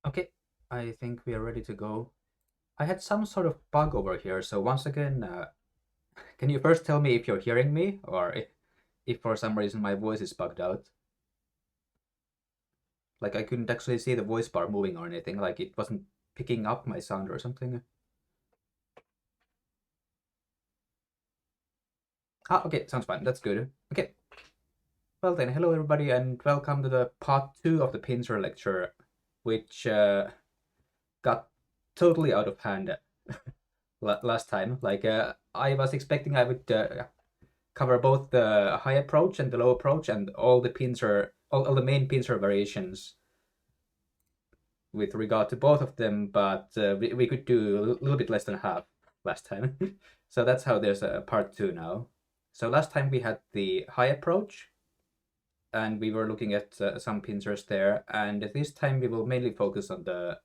Okay, I think we are ready to go. I had some sort of bug over here, so once again, can you first tell me if you're hearing me, or if for some reason my voice is bugged out? Like I couldn't actually see the voice bar moving or anything, like it wasn't picking up my sound or something. Ah, okay, sounds fine, that's good. Okay, well then, hello everybody, and welcome to the part 2 of the Pincer lecture, which got totally out of hand last time. Like, I was expecting I would cover both the high approach and the low approach and all the pincer, all the main pincer variations with regard to both of them, but we could do a little bit less than half last time. So that's how there's a part 2 now. So last time we had the high approach and we were looking at some pincers there, and this time we will mainly focus on the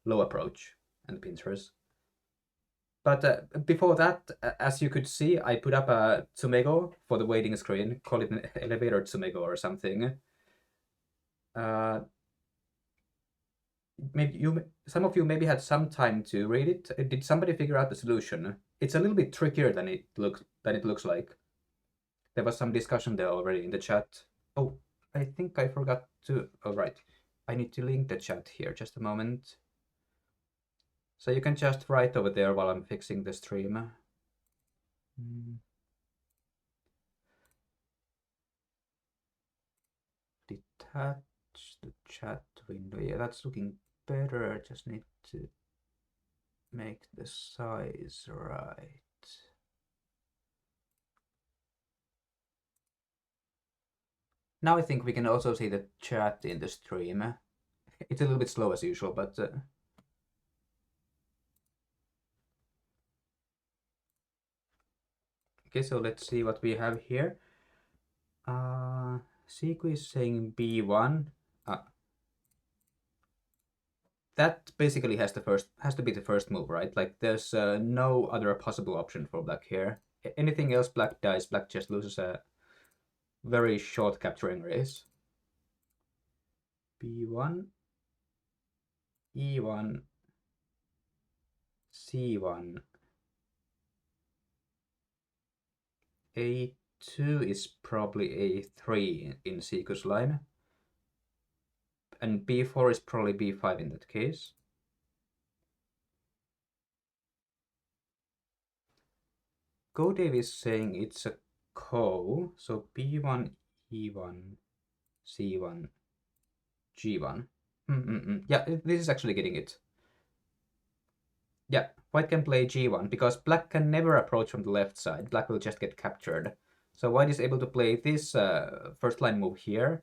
low approach and pincers. But before that, as you could see, I put up a Tsumego for the waiting screen. Call it an elevator Tsumego or something. Uh, maybe some of you maybe had some time to read it. Did somebody figure out the solution? It's a little bit trickier than it looks like. There was some discussion there already in the chat. Oh, I think I forgot to. Oh, right. I need to link the chat here. Just a moment. So you can just write over there while I'm fixing the stream. Mm. Detach the chat window. Yeah, that's looking better. I just need to make the size right. Now I think we can also see the chat in the stream. It's a little bit slow as usual, but okay, so let's see what we have here. Siku is saying B1. Uh, that basically has to be the first move, right? Like there's no other possible option for black here. Anything else black dies, black just loses a very short capturing race. B1, E1, C1, A2 is probably A3 in Siku's line, and B4 is probably B5 in that case. GoDave is saying it's a ko, so B1, E1, C1, G1. Yeah, this is actually getting it. Yeah, white can play G1 because black can never approach from the left side. Black will just get captured. So white is able to play this first line move here.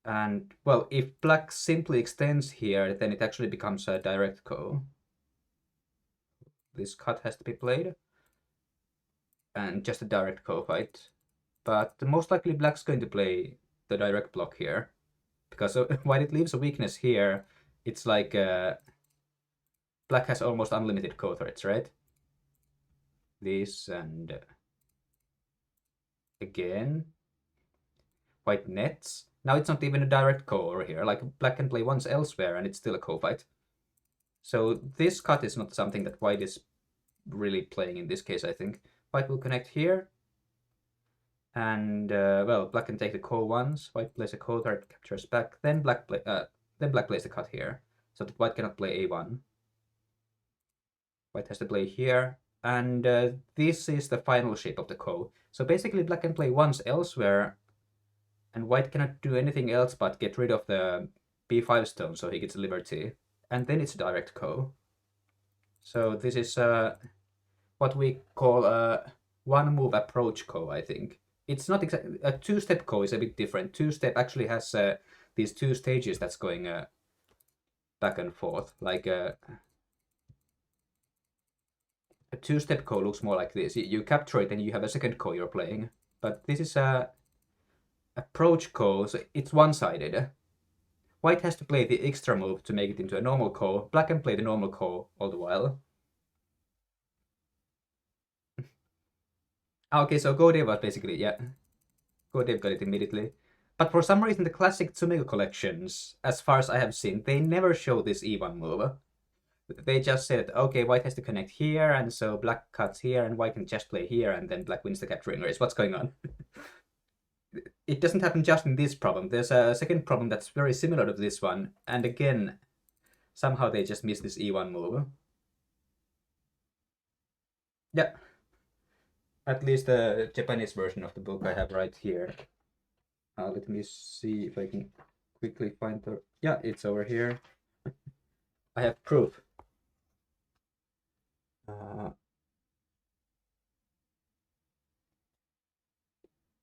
And, well, if black simply extends here, then it actually becomes a direct ko. This cut has to be played. And just a direct ko fight. But most likely black's going to play the direct block here. Because while it leaves a weakness here, it's like black has almost unlimited ko threats, right? This and again. White nets. Now it's not even a direct ko over here. Like black can play once elsewhere and it's still a ko fight. So this cut is not something that white is really playing in this case, I think. White will connect here. And, well, black can take the ko once. White plays a ko threat, captures back. Then black plays the cut here. So that white cannot play a1. White has to play here. And this is the final shape of the ko. So basically black can play once elsewhere and white cannot do anything else but get rid of the b5 stone so he gets liberty. And then it's direct ko. So this is what we call a one move approach ko, I think. It's not exactly a two-step ko is a bit different. Two-step actually has these two stages that's going back and forth. Like a two-step ko looks more like this. You capture it and you have a second ko you're playing. But this is a approach ko, so it's one-sided. White has to play the extra move to make it into a normal ko. Black can play the normal ko all the while. Okay, so Go Dev was basically, yeah. Go Dev got it immediately. But for some reason, the classic Tsumego collections, as far as I have seen, they never show this E1 move. They just said, okay, white has to connect here, and so black cuts here, and white can just play here, and then black wins the capturing race. What's going on? It doesn't happen just in this problem. There's a second problem that's very similar to this one, and again, somehow they just missed this E1 move. Yeah. At least the Japanese version of the book I have right here. Let me see if I can quickly find the... Yeah, it's over here. I have proof.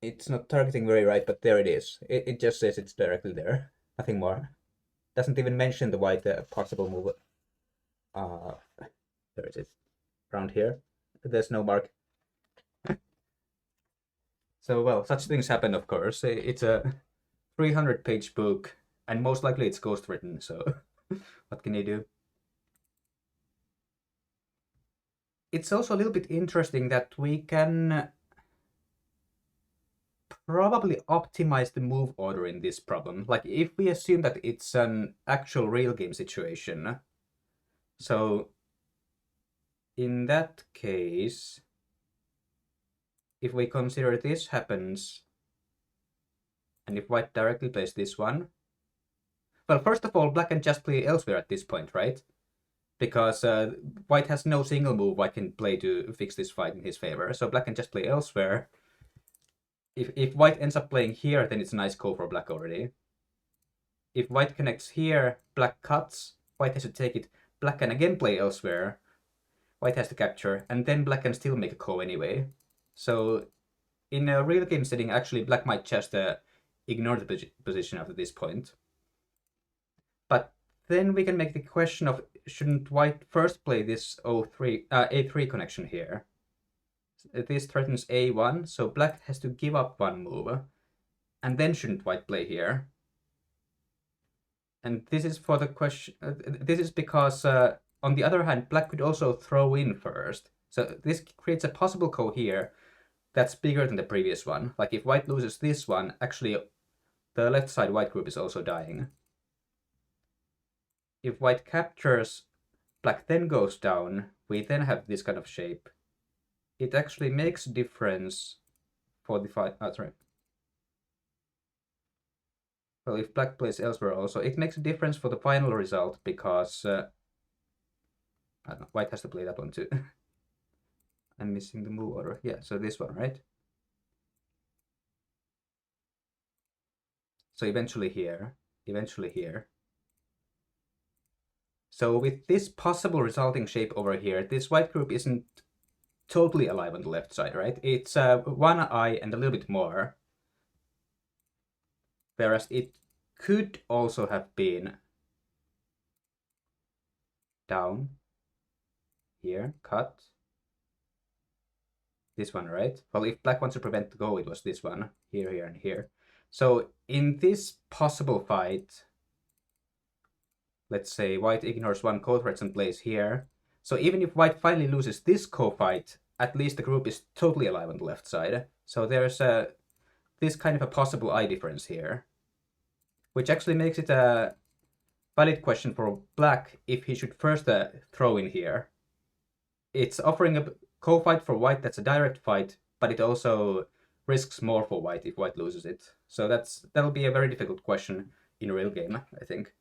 It's not targeting very right, but there it is. It just says it's directly there. Nothing more. Doesn't even mention the white possible move. There it is. Around here. There's no mark. So, well, such things happen, of course. It's a 300-page book, and most likely it's ghost-written, so what can you do? It's also a little bit interesting that we can probably optimize the move order in this problem. Like, if we assume that it's an actual real game situation, so in that case, if we consider this happens, and if white directly plays this one, well, first of all, black can just play elsewhere at this point, right? Because white has no single move white can play to fix this fight in his favor, so black can just play elsewhere. If white ends up playing here, then it's a nice call for black already. If white connects here, black cuts, white has to take it, black can again play elsewhere, white has to capture, and then black can still make a call anyway. So in a real game setting, actually, black might just ignore the position after this point. But then we can make the question of, shouldn't white first play this A3 connection here? This threatens A1, so black has to give up one move. And then shouldn't white play here? And this is for the question. This is because, on the other hand, black could also throw in first. So this creates a possible call here that's bigger than the previous one. Like if white loses this one, actually the left side white group is also dying. If white captures, black then goes down, we then have this kind of shape. It actually makes a difference for the fight. Sorry. Well, if black plays elsewhere also, it makes a difference for the final result because I don't know, white has to play that one too. I'm missing the move order. Yeah, so this one, right? So eventually here, eventually here. So with this possible resulting shape over here, this white group isn't totally alive on the left side, right? It's one eye and a little bit more. Whereas it could also have been down here, cut. This one, right? Well, if black wants to prevent the go, it was this one, here, here, and here. So in this possible fight, let's say white ignores one co-threats and plays here. So even if white finally loses this co-fight, at least the group is totally alive on the left side. So there's this kind of a possible eye difference here, which actually makes it a valid question for black if he should first throw in here. It's offering a co-fight for white that's a direct fight, but it also risks more for white if white loses it. So that'll be a very difficult question in a real game, I think.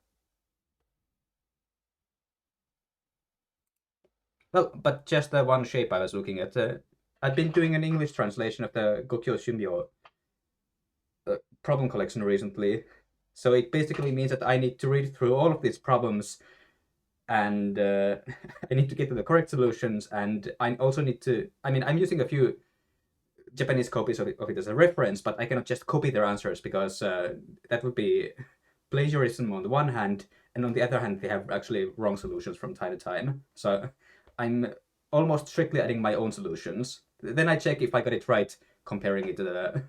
Well, but just the one shape I was looking at. I've been doing an English translation of the Gokyo Shumyo problem collection recently. So it basically means that I need to read through all of these problems and I need to get to the correct solutions. And I also need to, I mean, I'm using a few Japanese copies of it as a reference, but I cannot just copy their answers because that would be plagiarism on the one hand, and on the other hand, they have actually wrong solutions from time to time. So I'm almost strictly adding my own solutions. Then I check if I got it right, comparing it to the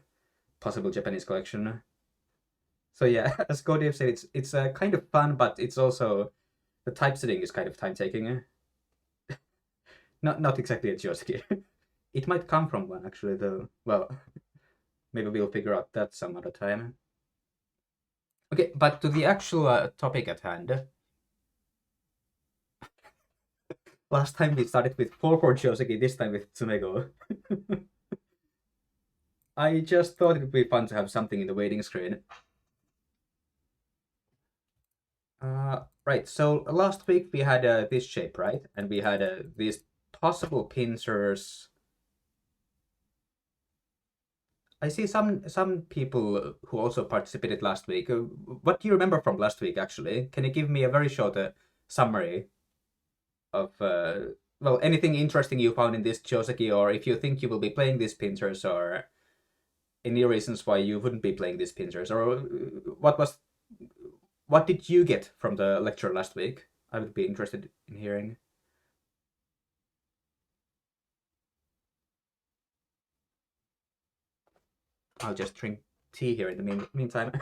possible Japanese collection. So yeah, as Godev said, it's kind of fun, but it's also, the typesetting is kind of time-taking. Not exactly a Joseki. It might come from one, actually, though. Well, maybe we'll figure out that some other time. Okay, but to the actual topic at hand. Last time we started with 4 Joseki, this time with Tsumego. I just thought it would be fun to have something in the waiting screen. Right, so last week we had this shape, right? And we had these possible pincers. I see some people who also participated last week. What do you remember from last week, actually? Can you give me a very short summary of, well, anything interesting you found in this Joseki, or if you think you will be playing these pincers, or any reasons why you wouldn't be playing these pincers, or what did you get from the lecture last week? I would be interested in hearing. I'll just drink tea here in the meantime.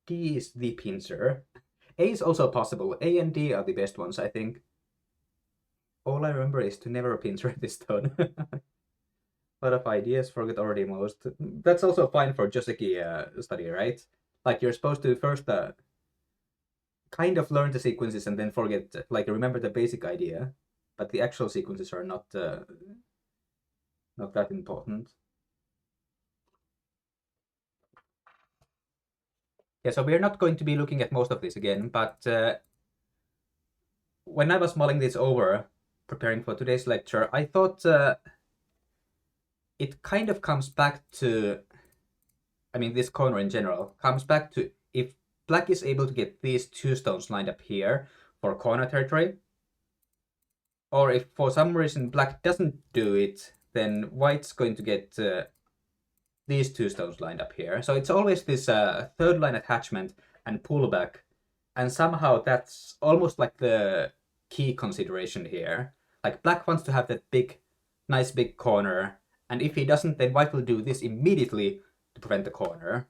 D is the pincer. A is also possible. A and D are the best ones, I think. All I remember is to never pincer this stone. A lot of ideas, forget already most. That's also fine for Joseki study, right? Like you're supposed to first kind of learn the sequences and then forget, like remember the basic idea, but the actual sequences are not that important. Yeah, so we're not going to be looking at most of this again, but when I was mulling this over, preparing for today's lecture, I thought it kind of comes back to, I mean, this corner in general comes back to if black is able to get these two stones lined up here for corner territory, or if for some reason black doesn't do it, then white's going to get these two stones lined up here. So it's always this third line attachment and pullback, and somehow that's almost like the key consideration here. Like black wants to have that big, nice big corner, and if he doesn't, then white will do this immediately to prevent the corner.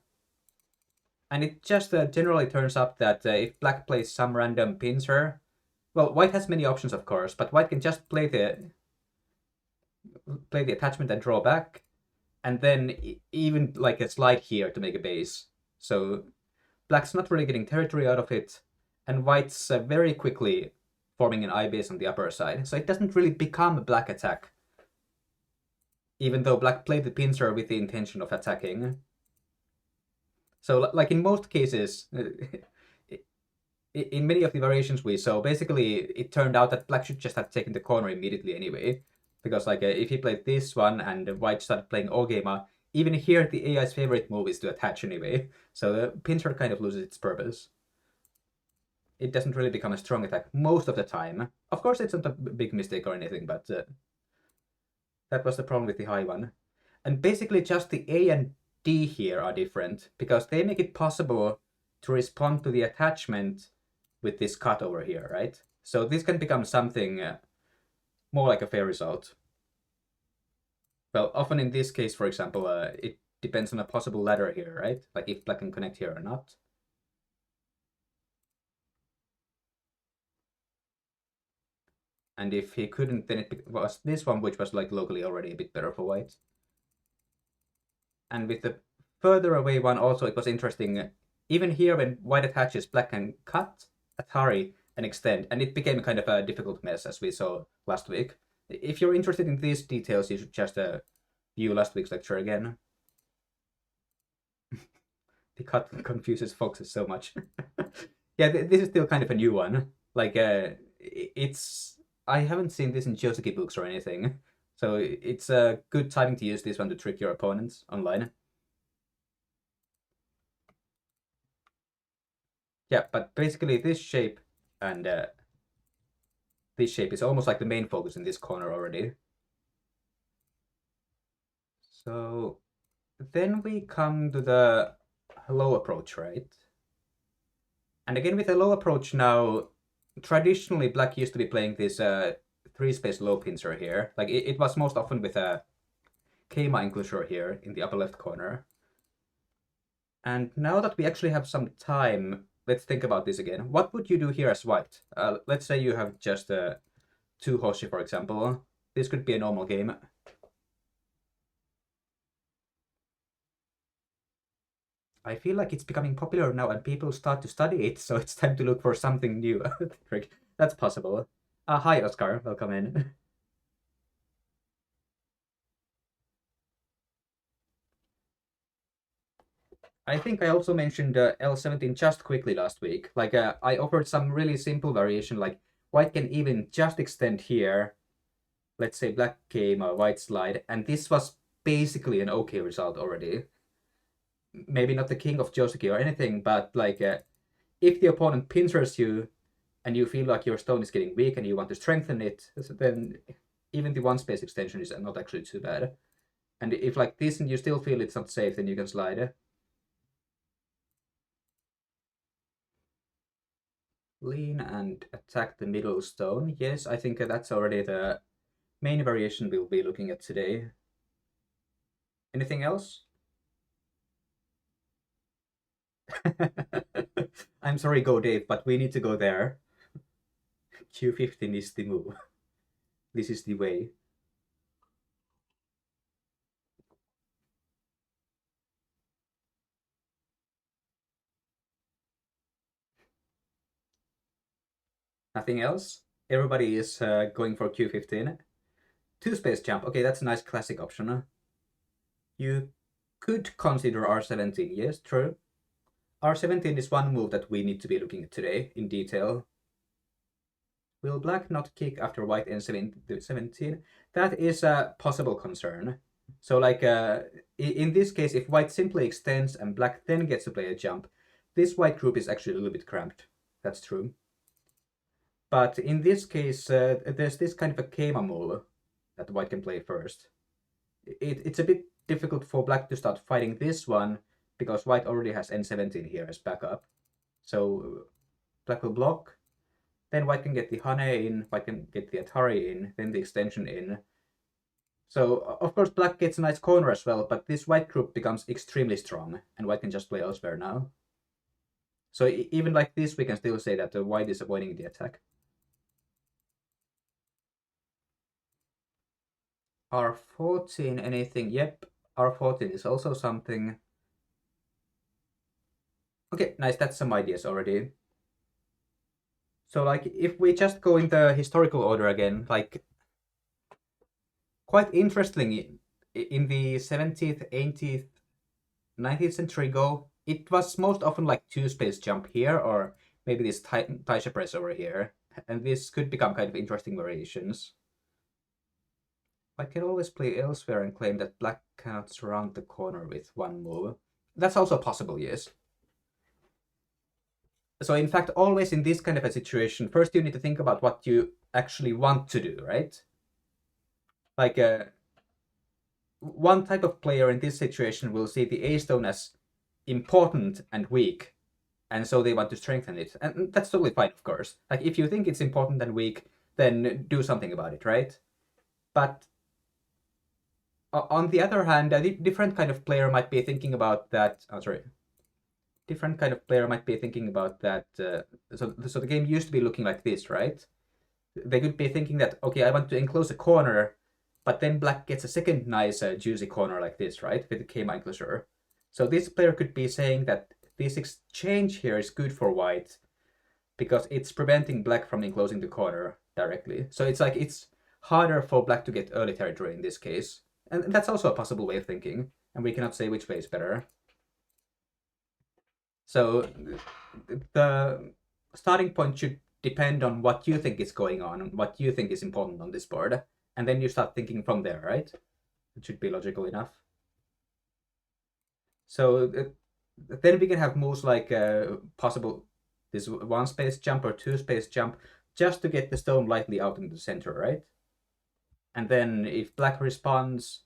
And it just generally turns up that if black plays some random pincer, well, white has many options, of course, but white can just play the attachment and draw back, and then even like a slide here to make a base. So black's not really getting territory out of it, and white's very quickly forming an eye base on the upper side. So it doesn't really become a black attack, even though black played the pincer with the intention of attacking. So like in most cases, in many of the variations we saw, basically it turned out that black should just have taken the corner immediately anyway. Because like if he played this one and white started playing Ogema, even here the AI's favorite move is to attach anyway. So the pincer kind of loses its purpose. It doesn't really become a strong attack most of the time. Of course it's not a big mistake or anything, but that was the problem with the high one. And basically just the A and D here are different, because they make it possible to respond to the attachment with this cut over here, right? So this can become something more like a fair result. Well, often in this case, for example, it depends on a possible ladder here, right? Like if black can connect here or not. And if he couldn't, then it was this one, which was like locally already a bit better for white. And with the further away one also, it was interesting. Even here, when white attaches, black can cut, Atari, and extend, and it became kind of a difficult mess, as we saw last week. If you're interested in these details, you should just view last week's lecture again. The cut confuses foxes so much. Yeah, this is still kind of a new one. Like, it's... I haven't seen this in Joseki books or anything, so it's a good timing to use this one to trick your opponents online. Yeah, but basically this shape and this shape is almost like the main focus in this corner already. So then we come to the low approach, right? And again with the low approach now, traditionally black used to be playing this 3-space low pincer here. Like it was most often with a Keima enclosure here in the upper left corner. And now that we actually have some time, let's think about this again. What would you do here as white? Let's say you have just 2 Hoshi, for example. This could be a normal game. I feel like it's becoming popular now and people start to study it, so it's time to look for something new. That's possible. Hi, Oscar. Welcome in. I think I also mentioned L17 just quickly last week. Like, I offered some really simple variation, like white can even just extend here. Let's say black came, white slide, and this was basically an okay result already. Maybe not the king of Joseki or anything, but like if the opponent pincers you and you feel like your stone is getting weak and you want to strengthen it, then even the one space extension is not actually too bad. And if like this and you still feel it's not safe, then you can slide. Lean and attack the middle stone. Yes, I think that's already the main variation we'll be looking at today. Anything else? I'm sorry, Go Dave, but we need to go there. Q15 is the move. This is the way. Nothing else? Everybody is going for Q15. 2 space jump. Okay, that's a nice classic option. You could consider R17. Yes, true. R17 is one move that we need to be looking at today in detail. Will black not kick after white N17? That is a possible concern. So like in this case, if white simply extends and black then gets to play a jump, this white group is actually a little bit cramped. That's true. But in this case, there's this kind of a Keima move that white can play first. It's a bit difficult for black to start fighting this one because white already has N17 here as backup. So black will block. Then white can get the Hane in, white can get the Atari in, then the extension in. So of course black gets a nice corner as well, but this white group becomes extremely strong, and white can just play elsewhere now. So even like this, we can still say that the white is avoiding the attack. R14, anything? Yep, R14 is also something. Okay, nice, that's some ideas already. So like if we just go in the historical order again, like quite interesting in the 17th, 18th, 19th century Go, it was most often like 2 space jump here or maybe this Taisha press over here. And this could become kind of interesting variations. White can always play elsewhere and claim that black cannot surround the corner with one move. That's also possible, yes. So in fact, always in this kind of a situation, first you need to think about what you actually want to do, right? Like one type of player in this situation will see the A stone as important and weak, and so they want to strengthen it. And that's totally fine, of course. Like if you think it's important and weak, then do something about it, right? But on the other hand, a different kind of player might be thinking about that. Oh, sorry. Different kind of player might be thinking about that. So the game used to be looking like this, right? They could be thinking that, okay, I want to enclose a corner, but then black gets a second nice juicy corner like this, right? With the Keima enclosure. So this player could be saying that this exchange here is good for white because it's preventing black from enclosing the corner directly. So it's like it's harder for black to get early territory in this case. And that's also a possible way of thinking, and we cannot say which way is better. So the starting point should depend on what you think is going on and what you think is important on this board. And then you start thinking from there, right? It should be logical enough. So then we can have moves like possible this 1 space jump or 2 space jump just to get the stone lightly out in the center, right? And then if black responds,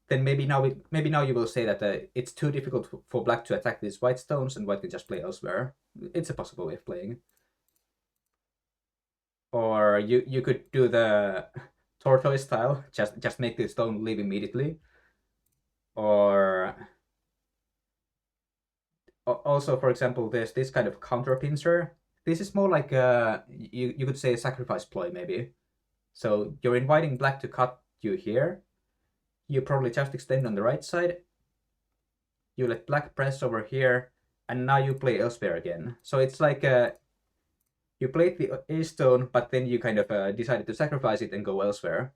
then maybe now you will say that it's too difficult for black to attack these white stones and white can just play elsewhere. It's a possible way of playing. Or you could do the tortoise style, just make the stone leave immediately. Or also, for example, there's this kind of counter pincer. This is more like you could say a sacrifice ploy maybe. So you're inviting black to cut you here. You probably just extend on the right side. You let black press over here, and now you play elsewhere again. So it's like you played the A stone, but then you kind of decided to sacrifice it and go elsewhere.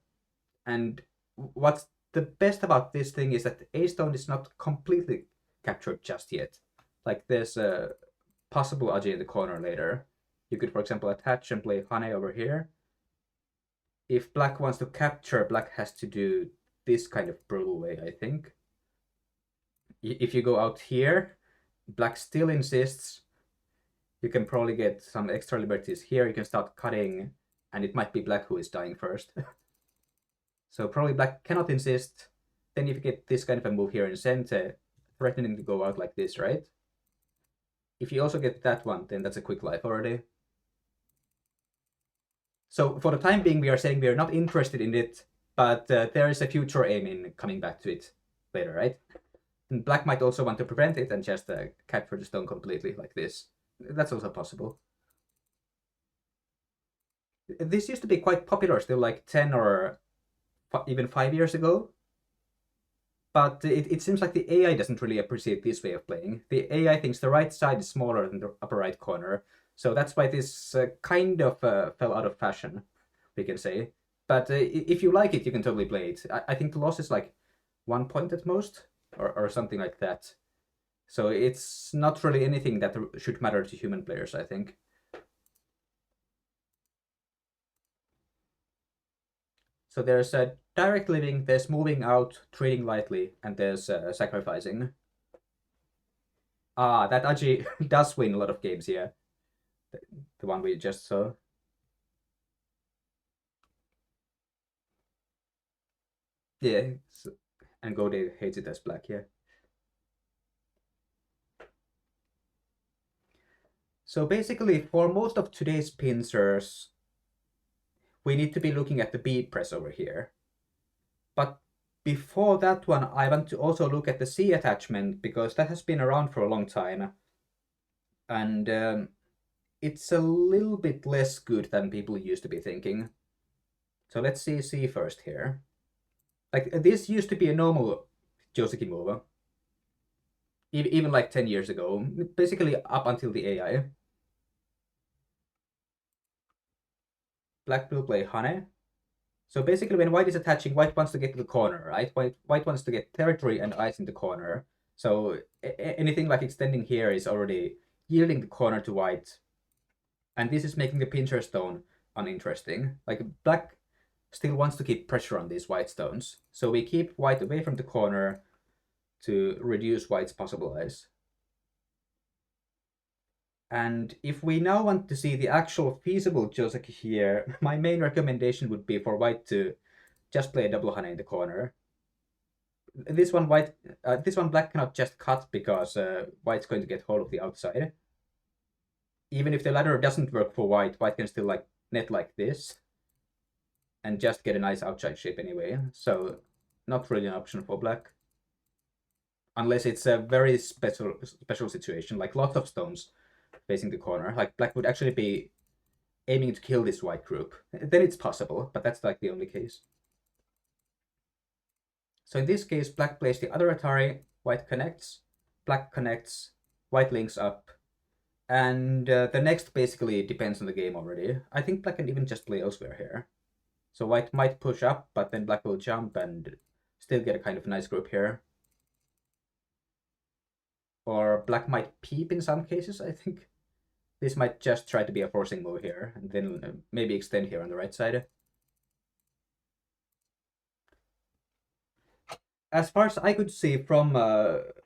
And what's the best about this thing is that the A stone is not completely captured just yet. Like there's a possible Aji in the corner later. You could, for example, attach and play Hane over here. If black wants to capture, black has to do this kind of brutal way, I think. If you go out here, black still insists. You can probably get some extra liberties here. You can start cutting, and it might be black who is dying first. So probably black cannot insist. Then if you get this kind of a move here in center, threatening to go out like this, right? If you also get that one, then that's a quick life already. So for the time being, we are saying we are not interested in it, but there is a future aim in coming back to it later, right? And black might also want to prevent it and just capture the stone completely like this. That's also possible. This used to be quite popular still like 10 or even 5 years ago. But it seems like the AI doesn't really appreciate this way of playing. The AI thinks the right side is smaller than the upper right corner. So that's why this kind of fell out of fashion, we can say. But if you like it, you can totally play it. I think the loss is like 1 point at most, or something like that. So it's not really anything that should matter to human players, I think. So there's direct living, there's moving out, trading lightly, and there's sacrificing. Ah, that Aji does win a lot of games here. The one we just saw. Yeah, so, and Gode hates it as black, yeah. So basically, for most of today's pincers, we need to be looking at the B press over here. But before that one, I want to also look at the C attachment, because that has been around for a long time. And it's a little bit less good than people used to be thinking. So let's see C first here. Like, this used to be a normal Joseki move. Even like 10 years ago, basically up until the AI. Black blue play Hane. So basically when white is attaching, white wants to get to the corner, right? White wants to get territory and ice in the corner. So anything like extending here is already yielding the corner to white. And this is making the pincer stone uninteresting. Like black still wants to keep pressure on these white stones. So we keep white away from the corner to reduce white's possible ice. And if we now want to see the actual feasible Joseki here, my main recommendation would be for white to just play a double Hane in the corner. This one black cannot just cut because white's going to get hold of the outside. Even if the ladder doesn't work for white, white can still like net like this and just get a nice outside shape anyway. So not really an option for black. Unless it's a very special situation, like lots of stones facing the corner. Like black would actually be aiming to kill this white group. Then it's possible, but that's like the only case. So in this case, black plays the other Atari, white connects, black connects, white links up, and the next basically depends on the game already. I think black can even just play elsewhere here. So white might push up, but then black will jump and still get a kind of nice group here. Or black might peep in some cases, I think. This might just try to be a forcing move here, and then maybe extend here on the right side. As far as I could see from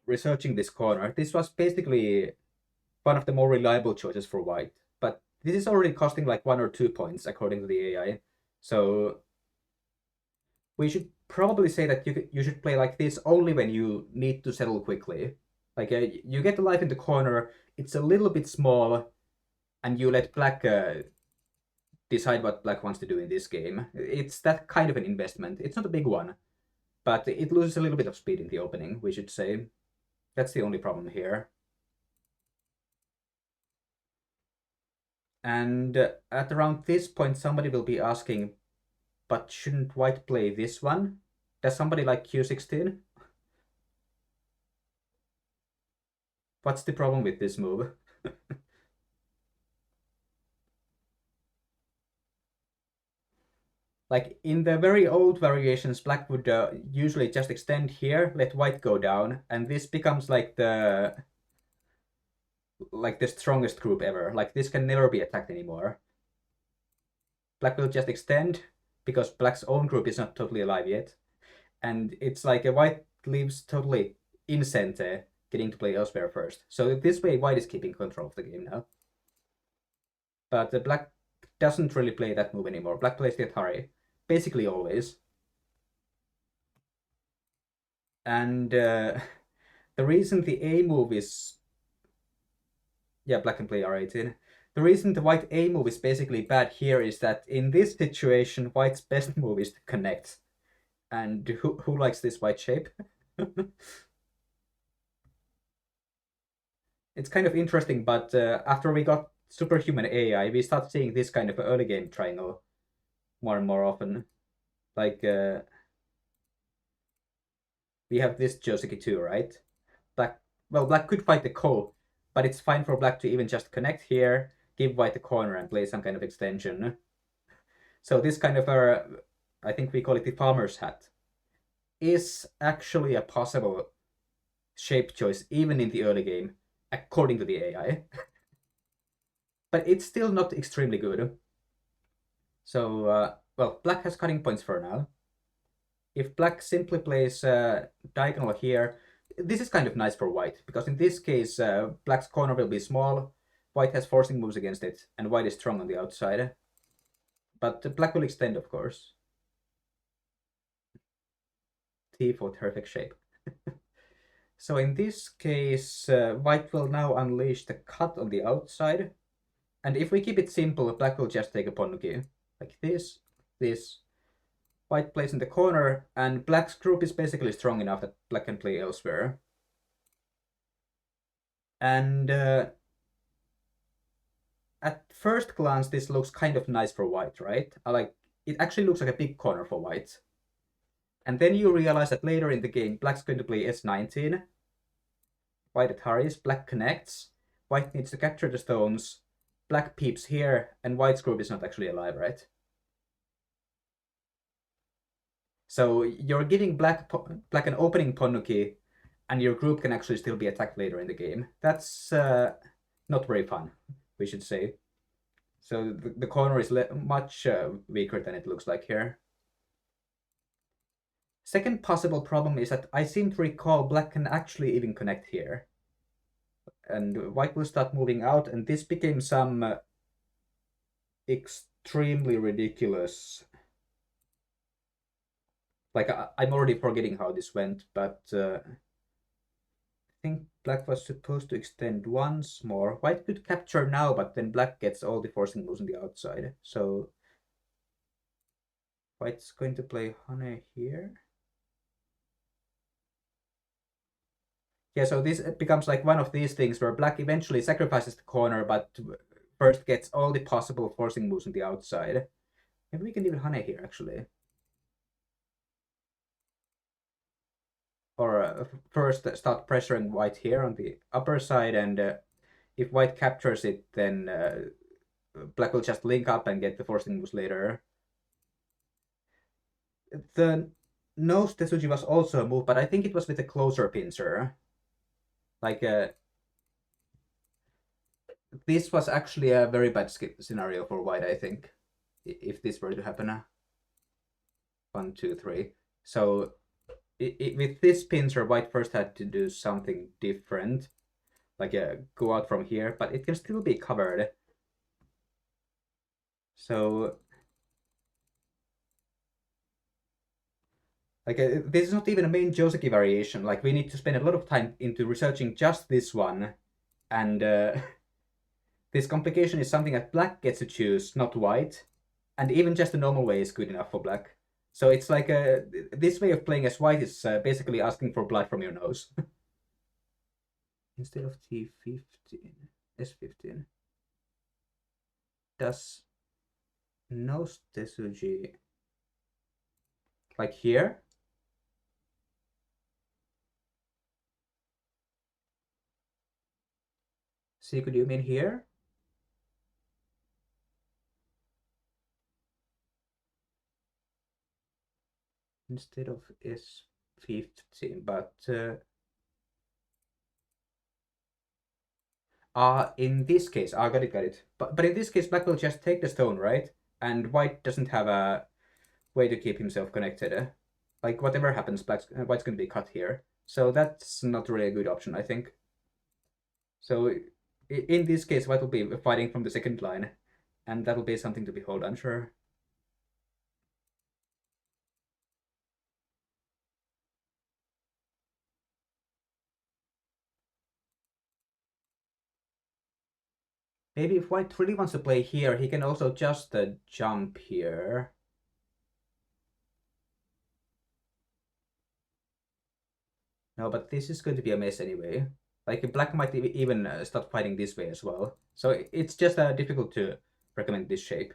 researching this corner, this was basically one of the more reliable choices for white. But this is already costing like 1 or 2 points according to the AI. So we should probably say that you should play like this only when you need to settle quickly. Like you get the life in the corner, it's a little bit small, and you let black decide what black wants to do in this game. It's that kind of an investment. It's not a big one, but it loses a little bit of speed in the opening, we should say. That's the only problem here. And at around this point, somebody will be asking, But shouldn't white play this one? Does somebody like Q16? What's the problem with this move? Like in the very old variations, black would usually just extend here, let white go down, and this becomes like the strongest group ever. Like this can never be attacked anymore. Black will just extend because black's own group is not totally alive yet, and it's like a white leaves totally in center, getting to play elsewhere first. So this way, white is keeping control of the game now. But the black doesn't really play that move anymore. Black plays the Atari, basically always. And the reason the A move is... Yeah, black can play R18. The reason the white A move is basically bad here is that in this situation, white's best move is to connect. And who likes this white shape? It's kind of interesting, but after we got superhuman AI, we start seeing this kind of early game triangle more and more often. Like, we have this Joseki too, right? Black, well, black could fight the Ko, but it's fine for black to even just connect here, give white the corner, and play some kind of extension. So this kind of I think we call it the farmer's hat, is actually a possible shape choice even in the early game, according to the AI. But it's still not extremely good. So, well, black has cutting points for now. If black simply plays diagonal here, this is kind of nice for white, because in this case, black's corner will be small, white has forcing moves against it, and white is strong on the outside. But black will extend, of course. T for terrific shape. So in this case, white will now unleash the cut on the outside. And if we keep it simple, black will just take a Ponnuki. Like this, this. White plays in the corner, and black's group is basically strong enough that black can play elsewhere. And at first glance, this looks kind of nice for white, right? It actually looks like a big corner for white. And then you realize that later in the game, black's going to play S19. White at Harris, black connects. White needs to capture the stones. Black peeps here, and white's group is not actually alive, right? So you're giving black an opening Ponnuki, and your group can actually still be attacked later in the game. That's not very fun, we should say. So the corner is much weaker than it looks like here. Second possible problem is that I seem to recall black can actually even connect here. And white will start moving out, and this became some extremely ridiculous... Like, I'm already forgetting how this went, but I think black was supposed to extend once more. White could capture now, but then black gets all the forcing moves on the outside. So white's going to play Hane here. Yeah, so this becomes like one of these things where black eventually sacrifices the corner, but first gets all the possible forcing moves on the outside. Maybe we can even Hane here, actually. Or first start pressuring white here on the upper side, and if white captures it, then black will just link up and get the forcing moves later. The nose Tetsuji was also a move, but I think it was with a closer pincer. Like, this was actually a very bad scenario for white, I think, if this were to happen. 1, 2, 3. So with this pincer, white first had to do something different, like go out from here, but it can still be covered. So, like, this is not even a main Joseki variation. Like, we need to spend a lot of time into researching just this one, and this complication is something that black gets to choose, not white, and even just the normal way is good enough for black. So it's like this way of playing as white is basically asking for blood from your nose. Instead of T15, S15. Does nose Tetsuji Like here. See, could you mean here? Instead of S15, but in this case, got it. But in this case, black will just take the stone, right? And white doesn't have a way to keep himself connected. Like whatever happens, white's going to be cut here. So that's not really a good option, I think. So in this case, white will be fighting from the second line, and that'll be something to behold, I'm sure. Maybe if white really wants to play here, he can also just jump here. No, but this is going to be a mess anyway. Like black might even start fighting this way as well. So it's just difficult to recommend this shape.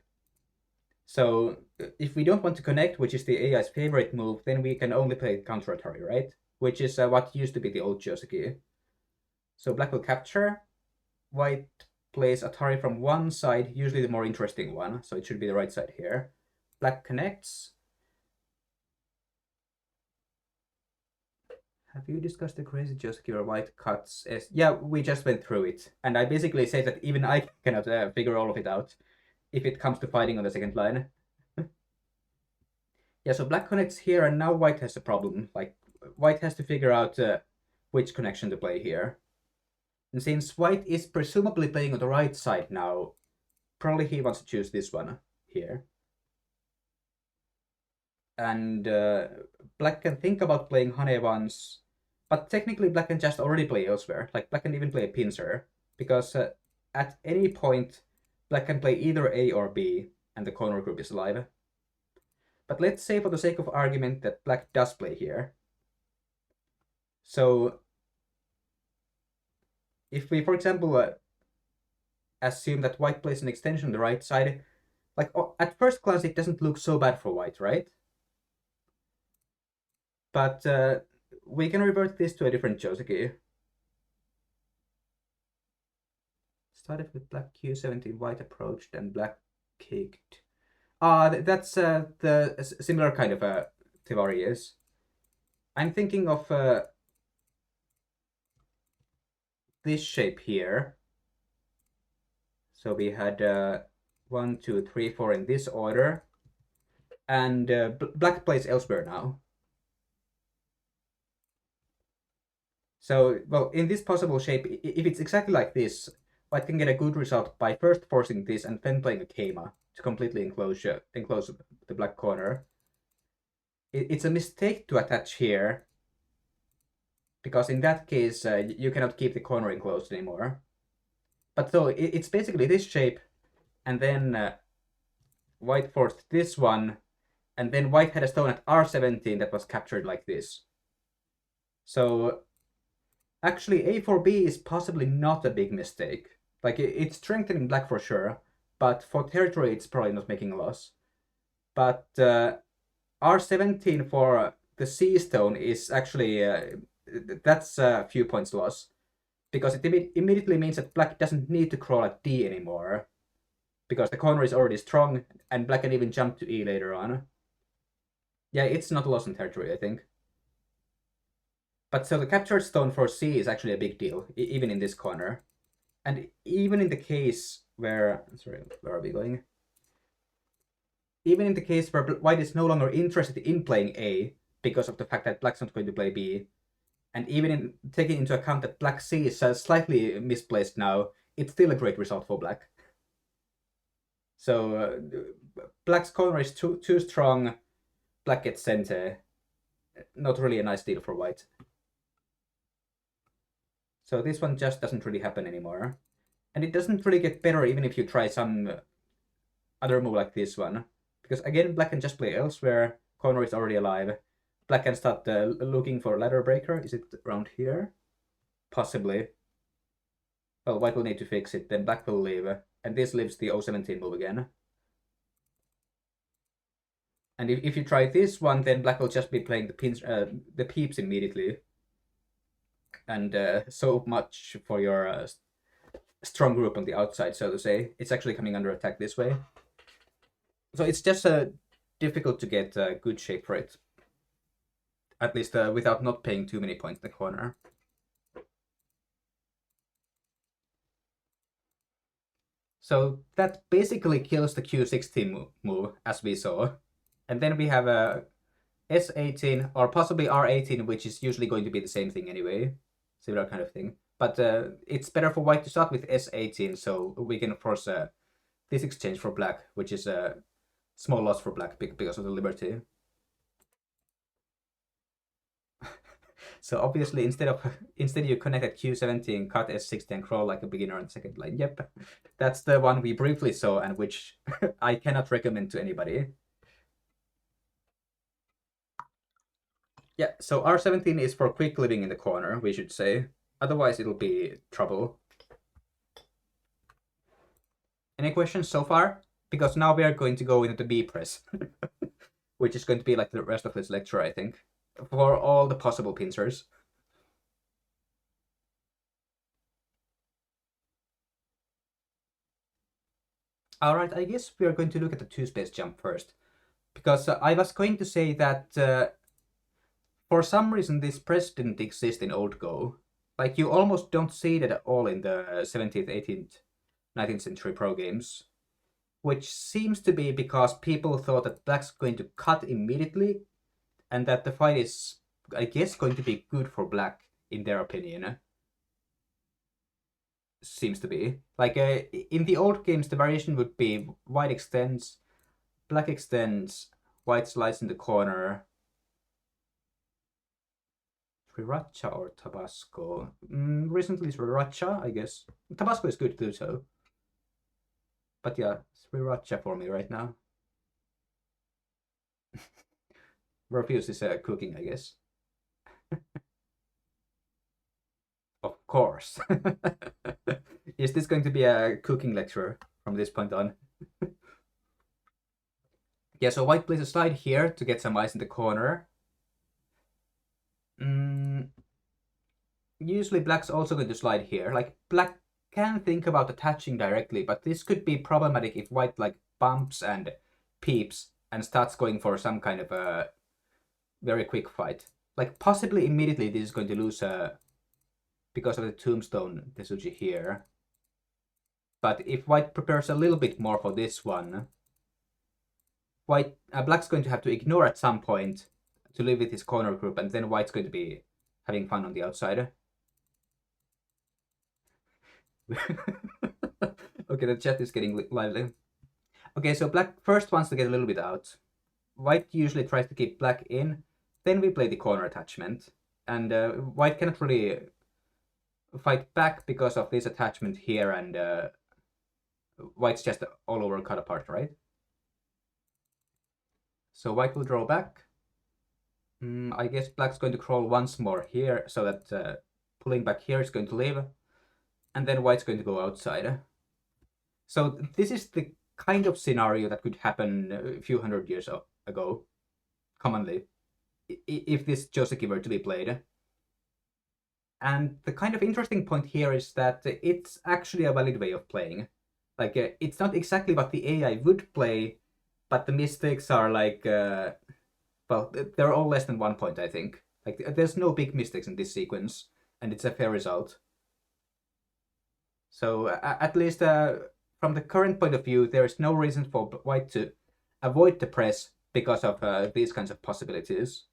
So if we don't want to connect, which is the AI's favorite move, then we can only play counter Atari, right? Which is what used to be the old Joseki. So black will capture. White plays Atari from one side, usually the more interesting one. So it should be the right side here. Black connects. Have you discussed the crazy Joseki or white cuts? Yeah, we just went through it. And I basically say that even I cannot figure all of it out if it comes to fighting on the second line. Yeah, so black connects here, and now white has a problem. Like, white has to figure out which connection to play here. And since white is presumably playing on the right side now, probably he wants to choose this one here. And black can think about playing Hane once, but technically black can just already play elsewhere. Like, black can even play a Pincer, because at any point, black can play either A or B, and the corner group is alive. But let's say for the sake of argument that black does play here. So if we, for example, assume that white plays an extension on the right side, like at first glance it doesn't look so bad for white, right? But we can revert this to a different Joseki. Started with black Q17, white approached, and black kicked. That's the similar kind of Tivari is. I'm thinking of this shape here. So we had 1, 2, 3, 4 in this order. And black plays elsewhere now. So, well, in this possible shape, if it's exactly like this, white can get a good result by first forcing this and then playing a Keima to completely enclose the black corner. It's a mistake to attach here, because in that case, you cannot keep the corner enclosed anymore. But so it's basically this shape, and then white forced this one, and then white had a stone at R17 that was captured like this. So actually, A4B is possibly not a big mistake. Like, it's strengthening black for sure, but for territory, it's probably not making a loss. But R17 for the C stone is actually, that's a few points loss. Because it immediately means that black doesn't need to crawl at D anymore. Because the corner is already strong, and black can even jump to E later on. Yeah, it's not a loss in territory, I think. But so the captured stone for C is actually a big deal, even in this corner. And even in the case where, sorry, where are we going? Even in the case where white is no longer interested in playing A because of the fact that black's not going to play B, and even in taking into account that black C is slightly misplaced now, it's still a great result for black. So black's corner is too strong, black gets sent. Not really a nice deal for white. So this one just doesn't really happen anymore. And it doesn't really get better even if you try some other move like this one. Because again, black can just play elsewhere. Corner is already alive. Black can start looking for ladder breaker. Is it around here? Possibly. Well, white will need to fix it. Then black will leave. And this leaves the O17 move again. And if you try this one, then black will just be playing the peeps immediately. And so much for your strong group on the outside, so to say. It's actually coming under attack this way. So it's just difficult to get good shape for it. At least without not paying too many points in the corner. So that basically kills the Q16 move, as we saw. And then we have a S18, or possibly R18, which is usually going to be the same thing anyway. Similar kind of thing. But it's better for white to start with S18, so we can force this exchange for black, which is a small loss for black because of the liberty. So obviously, instead you connect at Q17, cut S16, and crawl like a beginner on the second line. Yep, that's the one we briefly saw and which I cannot recommend to anybody. Yeah, so R17 is for quick living in the corner, we should say. Otherwise, it'll be trouble. Any questions so far? Because now we are going to go into the B press, which is going to be like the rest of this lecture, I think, for all the possible pincers. Alright, I guess we are going to look at the two-space jump first. Because I was going to say that for some reason this press didn't exist in old Go. Like, you almost don't see it at all in the 17th, 18th, 19th century pro games. Which seems to be because people thought that black's going to cut immediately, and that the fight is, I guess, going to be good for black, in their opinion. Seems to be. Like, in the old games, the variation would be white extends, black extends, white slides in the corner. Sriracha or Tabasco? Recently Sriracha, I guess. Tabasco is good too, so. But yeah, Sriracha for me right now. Refuse is cooking, I guess. Of course. Is this going to be a cooking lecture from this point on? Yeah, so white plays a slide here to get some ice in the corner. Usually black's also going to slide here. Like, black can think about attaching directly, but this could be problematic if white like bumps and peeps and starts going for some kind of a very quick fight. Like, possibly immediately this is going to lose because of the tombstone Tesuji here. But if white prepares a little bit more for this one, black's going to have to ignore at some point to live with his corner group, and then white's going to be having fun on the outside. Okay, the chat is getting lively. Okay, so black first wants to get a little bit out. White usually tries to keep black in. Then we play the corner attachment. And white cannot really fight back because of this attachment here, and white's just all over cut apart, right? So white will draw back. I guess black's going to crawl once more here, so that pulling back here is going to leave. And then white's going to go outside. So this is the kind of scenario that could happen a few hundred years ago, commonly, if this Joseki were to be played. And the kind of interesting point here is that it's actually a valid way of playing. Like, it's not exactly what the AI would play, but the mistakes are like, well, they're all less than 1 point, I think. Like, there's no big mistakes in this sequence, and it's a fair result. So at least from the current point of view, there is no reason for white to avoid the press because of these kinds of possibilities.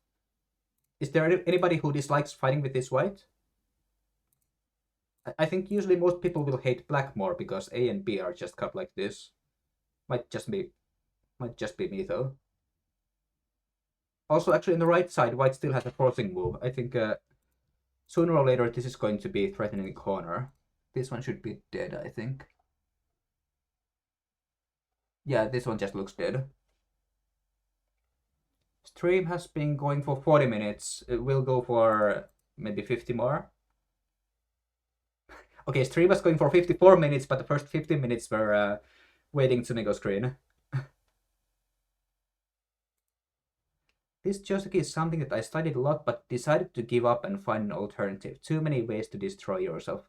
Is there anybody who dislikes fighting with this white? I think usually most people will hate black more because A and B are just cut like this. Might just be me though. Also, actually, on the right side, white still has a forcing move. I think sooner or later this is going to be threatening the corner. This one should be dead, I think. Yeah, this one just looks dead. Stream has been going for 40 minutes. It will go for maybe 50 more. Okay, stream was going for 54 minutes, but the first 15 minutes were waiting to make a screen. This Joseki is something that I studied a lot, but decided to give up and find an alternative. Too many ways to destroy yourself.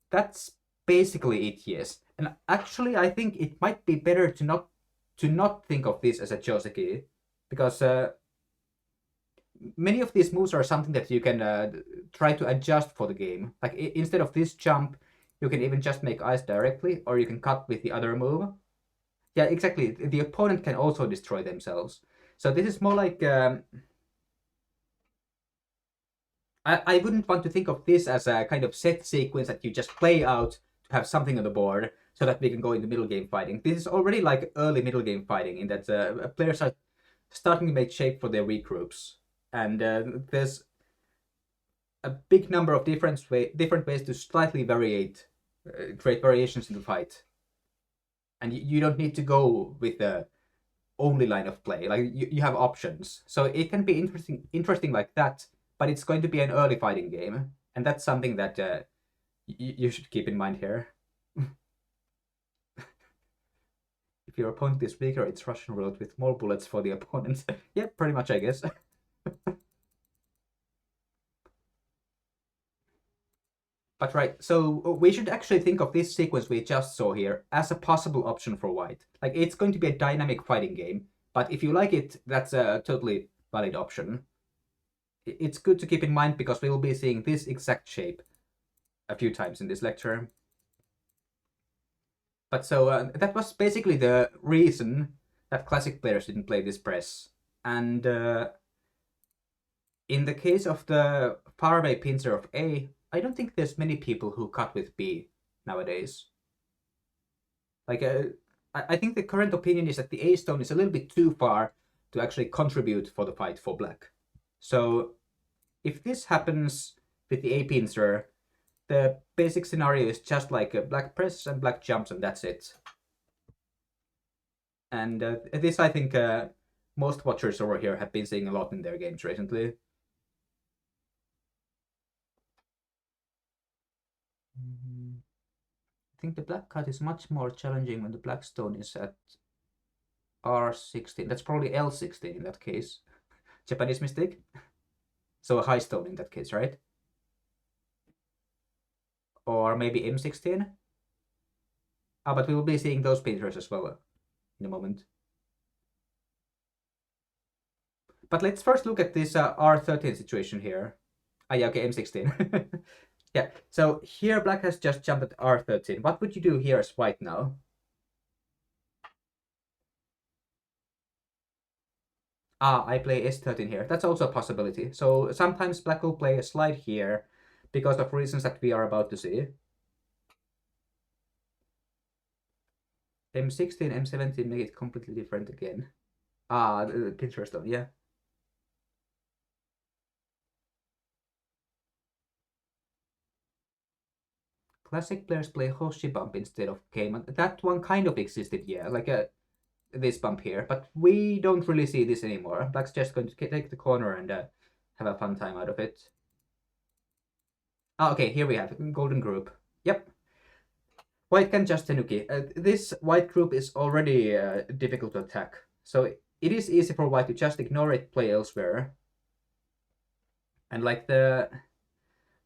That's basically it, yes. And actually, I think it might be better to not think of this as a Joseki, because many of these moves are something that you can try to adjust for the game. Like instead of this jump, you can even just make ice directly, or you can cut with the other move. Yeah, exactly. The opponent can also destroy themselves. So this is more like I wouldn't want to think of this as a kind of set sequence that you just play out to have something on the board so that we can go into middle game fighting. This is already like early middle game fighting in that players are starting to make shape for their regroups, and there's a big number of different ways to slightly create variations in the fight, and you don't need to go with the only line of play. Like you have options, so it can be interesting like that. But it's going to be an early fighting game, and that's something that you should keep in mind here. If your opponent is weaker, it's Russian roulette with more bullets for the opponent. Yeah, pretty much, I guess. But right, so we should actually think of this sequence we just saw here as a possible option for white. Like, it's going to be a dynamic fighting game, but if you like it, that's a totally valid option. It's good to keep in mind because we will be seeing this exact shape a few times in this lecture. But so that was basically the reason that classic players didn't play this press. And in the case of the faraway pincer of A, I don't think there's many people who cut with B nowadays. Like, I think the current opinion is that the A stone is a little bit too far to actually contribute for the fight for black. So if this happens with the A pincer, the basic scenario is just like a black press and black jumps, and that's it. And this, I think, most watchers over here have been seeing a lot in their games recently. I think the black cut is much more challenging when the black stone is at R16. That's probably L16 in that case. Japanese mistake? So a high stone in that case, right? Or maybe M16? Ah, but we will be seeing those painters as well in a moment. But let's first look at this R13 situation here. Ah, yeah, okay, M16. Yeah, so here black has just jumped at R13. What would you do here as white now? Ah, I play S13 here. That's also a possibility. So sometimes black will play a slide here because of reasons that we are about to see. M16, M17 make it completely different again. Ah, the Pincer stone, yeah. Classic players play Hoshi bump instead of Cayman. That one kind of existed, yeah, like this bump here, but we don't really see this anymore. Black's just going to take the corner and have a fun time out of it. Ah, okay, here we have golden group. Yep. White can just Tenuki. This white group is already difficult to attack, so it is easy for white to just ignore it, play elsewhere. And like the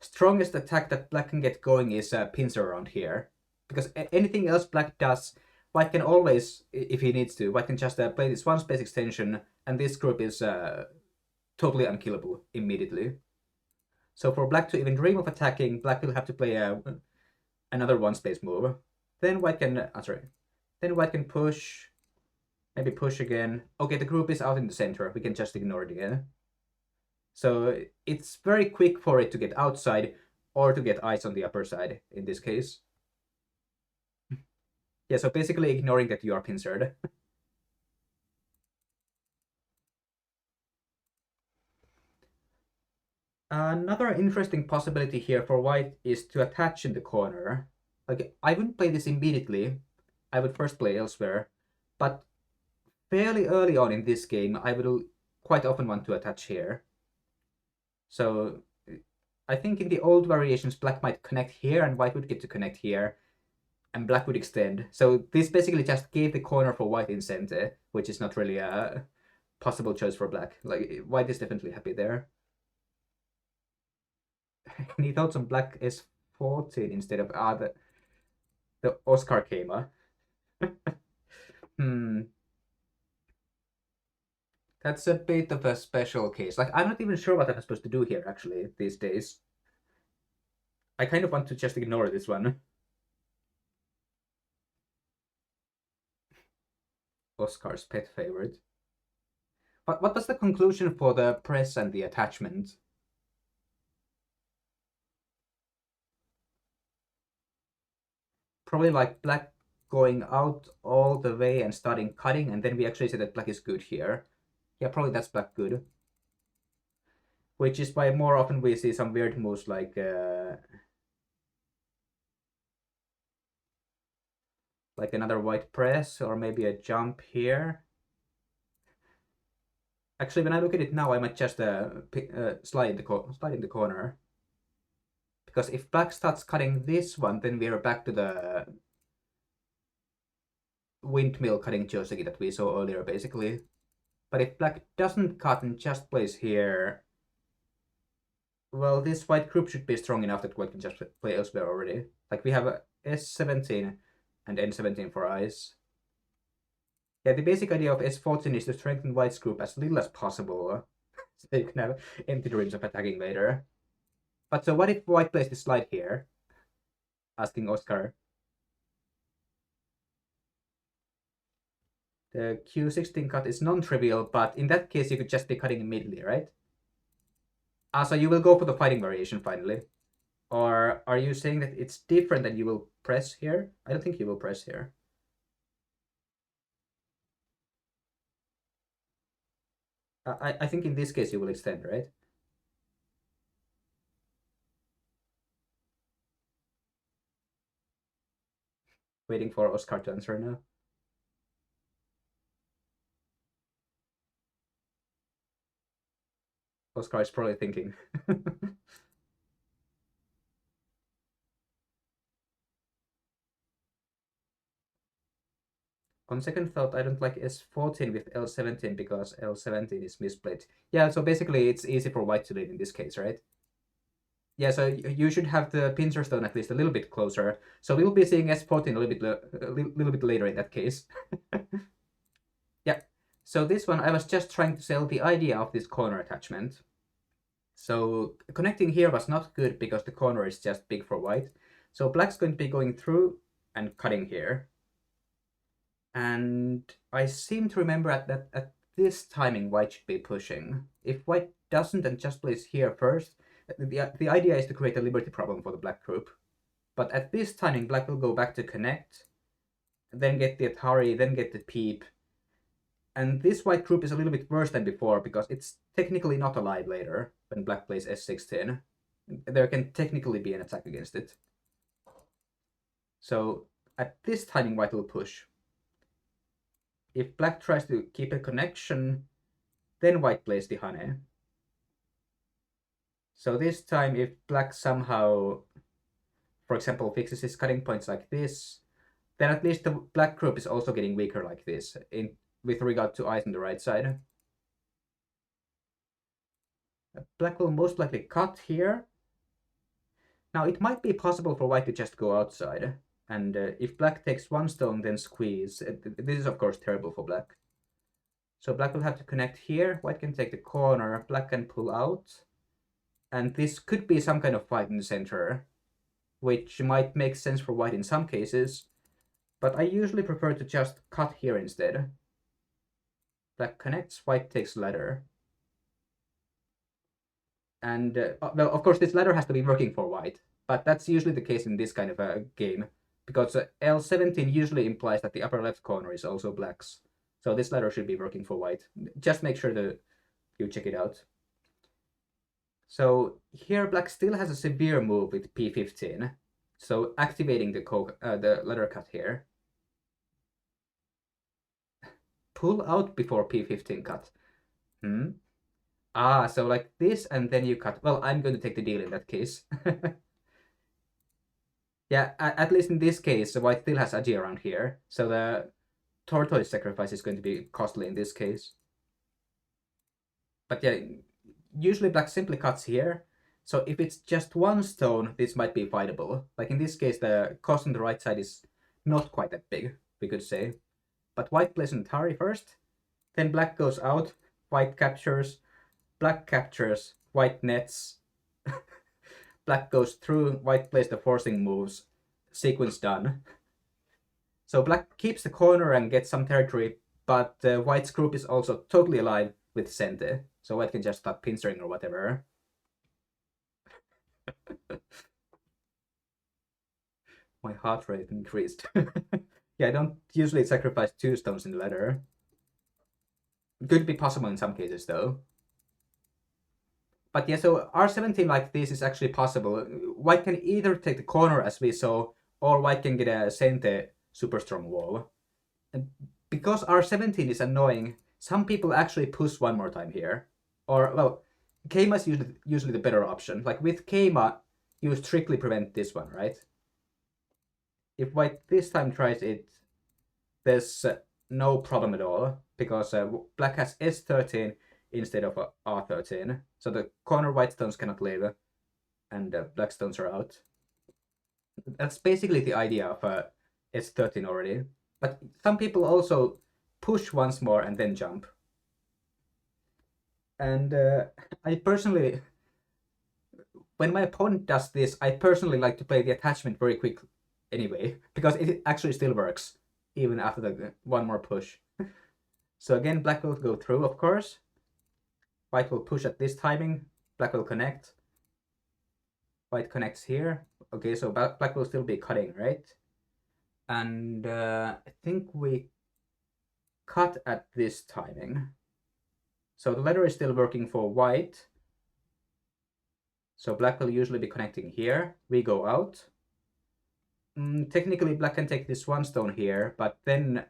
strongest attack that black can get going is Pincer around here. Because anything else black does, white can always, if he needs to, white can just play this one space extension, and this group is totally unkillable immediately. So for black to even dream of attacking, black will have to play another one space move. Then white can, then white can push, maybe push again. Okay, the group is out in the center. We can just ignore it again. So it's very quick for it to get outside or to get ice on the upper side in this case. Yeah, so basically ignoring that you are pincered. Another interesting possibility here for white is to attach in the corner. Like, I wouldn't play this immediately. I would first play elsewhere. But fairly early on in this game, I would quite often want to attach here. So I think in the old variations, black might connect here and white would get to connect here, and black would extend. So this basically just gave the corner for white in center, which is not really possible choice for black. Like white is definitely happy there. He thought some black S14 instead of the Oscar came. Hmm. That's a bit of a special case. Like I'm not even sure what I'm supposed to do here actually these days. I kind of want to just ignore this one. Oscar's pet favorite. What was the conclusion for the press and the attachment? Probably like black going out all the way and starting cutting, and then we actually say that black is good here. Yeah, probably that's black good. Which is why more often we see some weird moves like another white press or maybe a jump here. Actually, when I look at it now, I might just slide in the corner. Because if black starts cutting this one, then we are back to the windmill cutting Joseki that we saw earlier, basically. But if black doesn't cut and just plays here, well, this white group should be strong enough that white can just play elsewhere already. Like we have a S17 and N17 for eyes. Yeah, the basic idea of S14 is to strengthen white's group as little as possible, so you can have empty dreams of attacking later. But so what if white plays this slide here? Asking Oscar. The Q16 cut is non-trivial, but in that case you could just be cutting immediately, right? Ah, so you will go for the fighting variation finally. Or are you saying that it's different and you will press here? I don't think you will press here. I think in this case you will extend, right? Waiting for Oscar to answer now. Oscar is probably thinking. On second thought, I don't like S14 with L17 because L17 is misplayed. Yeah, so basically it's easy for white to lead in this case, right? Yeah, so you should have the pincer stone at least a little bit closer. So we will be seeing S14 a little bit later in that case. Yeah. So this one, I was just trying to sell the idea of this corner attachment. So connecting here was not good because the corner is just big for white. So black's going to be going through and cutting here. And I seem to remember at this timing white should be pushing. If white doesn't and just plays here first, the idea is to create a liberty problem for the black group. But at this timing, black will go back to connect, then get the Atari, then get the peep. And this white group is a little bit worse than before because it's technically not alive later when black plays S16. There can technically be an attack against it. So at this timing, white will push. If black tries to keep a connection, then white plays the honey. So this time, if black somehow, for example, fixes his cutting points like this, then at least the black group is also getting weaker like this with regard to eyes on the right side. Black will most likely cut here. Now it might be possible for white to just go outside. And if black takes one stone, then squeeze. This is of course terrible for black. So black will have to connect here. White can take the corner. Black can pull out. And this could be some kind of fight in the center, which might make sense for white in some cases. But I usually prefer to just cut here instead. Black connects, white takes ladder. And, well, of course, this ladder has to be working for white. But that's usually the case in this kind of a game. Because L17 usually implies that the upper left corner is also black's. So this ladder should be working for white. Just make sure that you check it out. So here black still has a severe move with P15. So activating the ladder cut here. Pull out before P15 cut. Ah, so like this and then you cut. Well, I'm going to take the deal in that case. Yeah, at least in this case, the white still has Agi around here. So the tortoise sacrifice is going to be costly in this case. But yeah, usually black simply cuts here. So if it's just one stone, this might be fightable. Like in this case, the cost on the right side is not quite that big, we could say. But white plays an Atari first, then black goes out, white captures, black captures, white nets, black goes through, white plays the forcing moves, sequence done. So black keeps the corner and gets some territory, but white's group is also totally alive with Sente, so white can just start pincering or whatever. My heart rate increased. Yeah, I don't usually sacrifice 2 stones in the ladder. Could be possible in some cases though. But yeah, so R17 like this is actually possible. White can either take the corner as we saw, or white can get a Sente super strong wall. And because R17 is annoying, some people actually push one more time here. Or, well, Keima is usually the better option. Like with Keima, you strictly prevent this one, right? If white this time tries it, there's no problem at all, because black has S13 instead of R13. So the corner white stones cannot live, and black stones are out. That's basically the idea of S13 already. But some people also push once more and then jump. And I personally, when my opponent does this, I personally like to play the attachment very quick anyway, because it actually still works, even after the one more push. So again, black will go through, of course. White will push at this timing. Black will connect. White connects here. Okay, so black will still be cutting, right? And I think we cut at this timing. So the ladder is still working for white. So black will usually be connecting here. We go out. Technically, black can take this one stone here, but then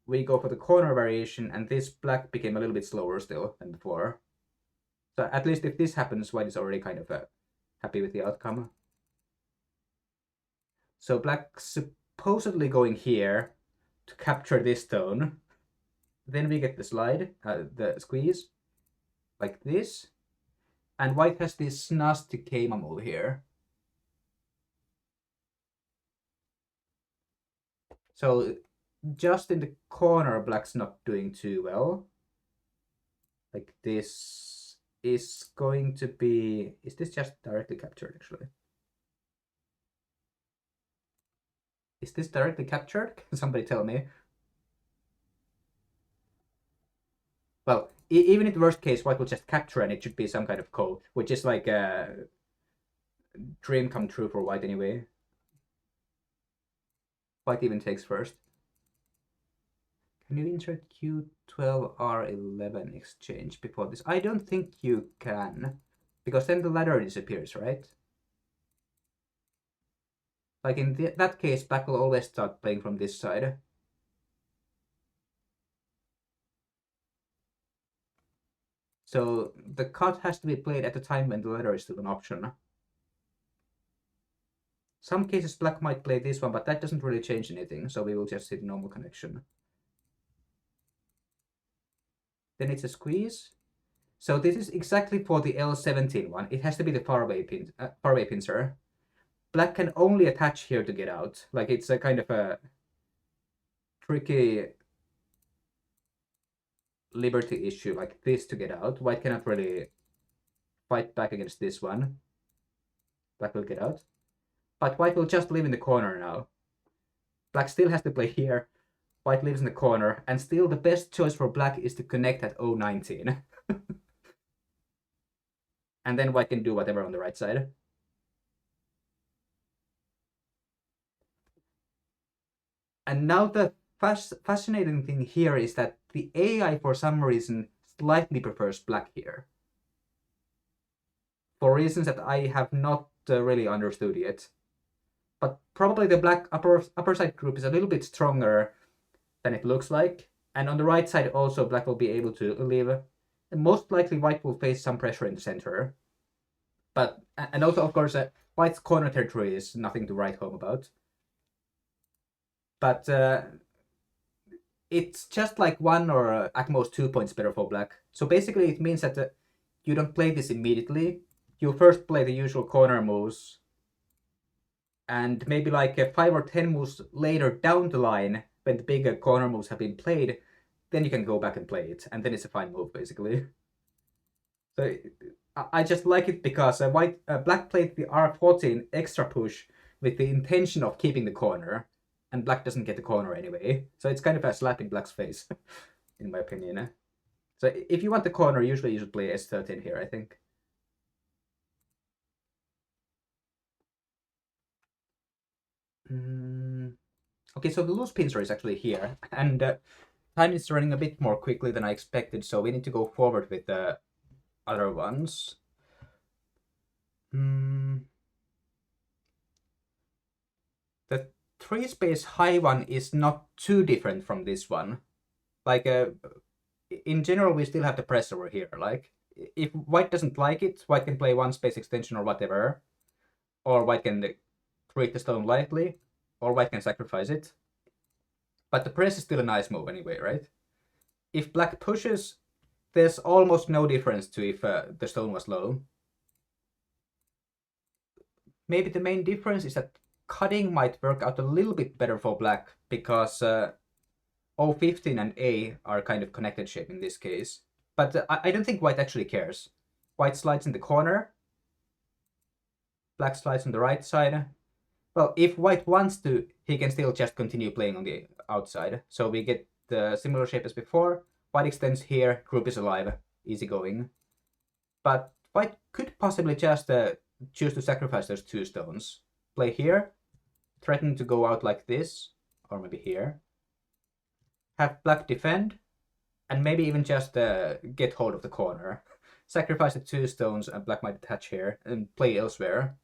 we go for the corner variation, and this black became a little bit slower still than before. So at least if this happens, white is already kind of happy with the outcome. So black supposedly going here to capture this stone. Then we get the slide, the squeeze, like this. And white has this nasty Keima move here. So just in the corner, black's not doing too well. Like this is going to be... Is this just directly captured, actually? Is this directly captured? Can somebody tell me? Well, even in the worst case, white will just capture and it should be some kind of code, which is like a dream come true for white anyway. White even takes first. Can you insert Q12R11 exchange before this? I don't think you can, because then the ladder disappears, right? Like in that case, black will always start playing from this side. So the cut has to be played at the time when the ladder is still an option. Some cases black might play this one, but that doesn't really change anything, so we will just hit normal connection. Then it's a squeeze. So this is exactly for the L17 one. It has to be the faraway pincer. Black can only attach here to get out. Like it's a kind of a tricky liberty issue like this to get out. White cannot really fight back against this one. Black will get out. But white will just live in the corner now. Black still has to play here. White lives in the corner, and still the best choice for black is to connect at 019. And then white can do whatever on the right side. And now the fascinating thing here is that the AI, for some reason, slightly prefers black here. For reasons that I have not really understood yet. But probably the black upper side group is a little bit stronger than it looks like. And on the right side also, black will be able to live. And most likely white will face some pressure in the center. But, and also of course, white's corner territory is nothing to write home about. But it's just like 1 or at most 2 points better for black. So basically it means that you don't play this immediately. You first play the usual corner moves, and maybe like 5 or 10 moves later down the line, when the bigger corner moves have been played, then you can go back and play it, and then it's a fine move basically. So I just like it because black played the R14 extra push with the intention of keeping the corner, and black doesn't get the corner anyway. So it's kind of a slap in black's face, in my opinion. So if you want the corner, usually you should play S13 here, I think. Okay, so the loose pincer is actually here, and time is running a bit more quickly than I expected, so we need to go forward with the other ones. The 3-space high one is not too different from this one. Like, in general, we still have the press over here. Like, if white doesn't like it, white can play 1-space extension or whatever, or white can treat the stone lightly, or white can sacrifice it. But the press is still a nice move anyway, right? If black pushes, there's almost no difference to if the stone was low. Maybe the main difference is that cutting might work out a little bit better for black, because O15 and A are kind of connected shape in this case. But I don't think white actually cares. White slides in the corner, black slides on the right side. Well, if white wants to, he can still just continue playing on the outside. So we get the similar shape as before. White extends here, group is alive, easy going. But white could possibly just choose to sacrifice those 2 stones. Play here, threaten to go out like this, or maybe here. Have black defend, and maybe even just get hold of the corner. Sacrifice the 2 stones, and black might attach here, and play elsewhere.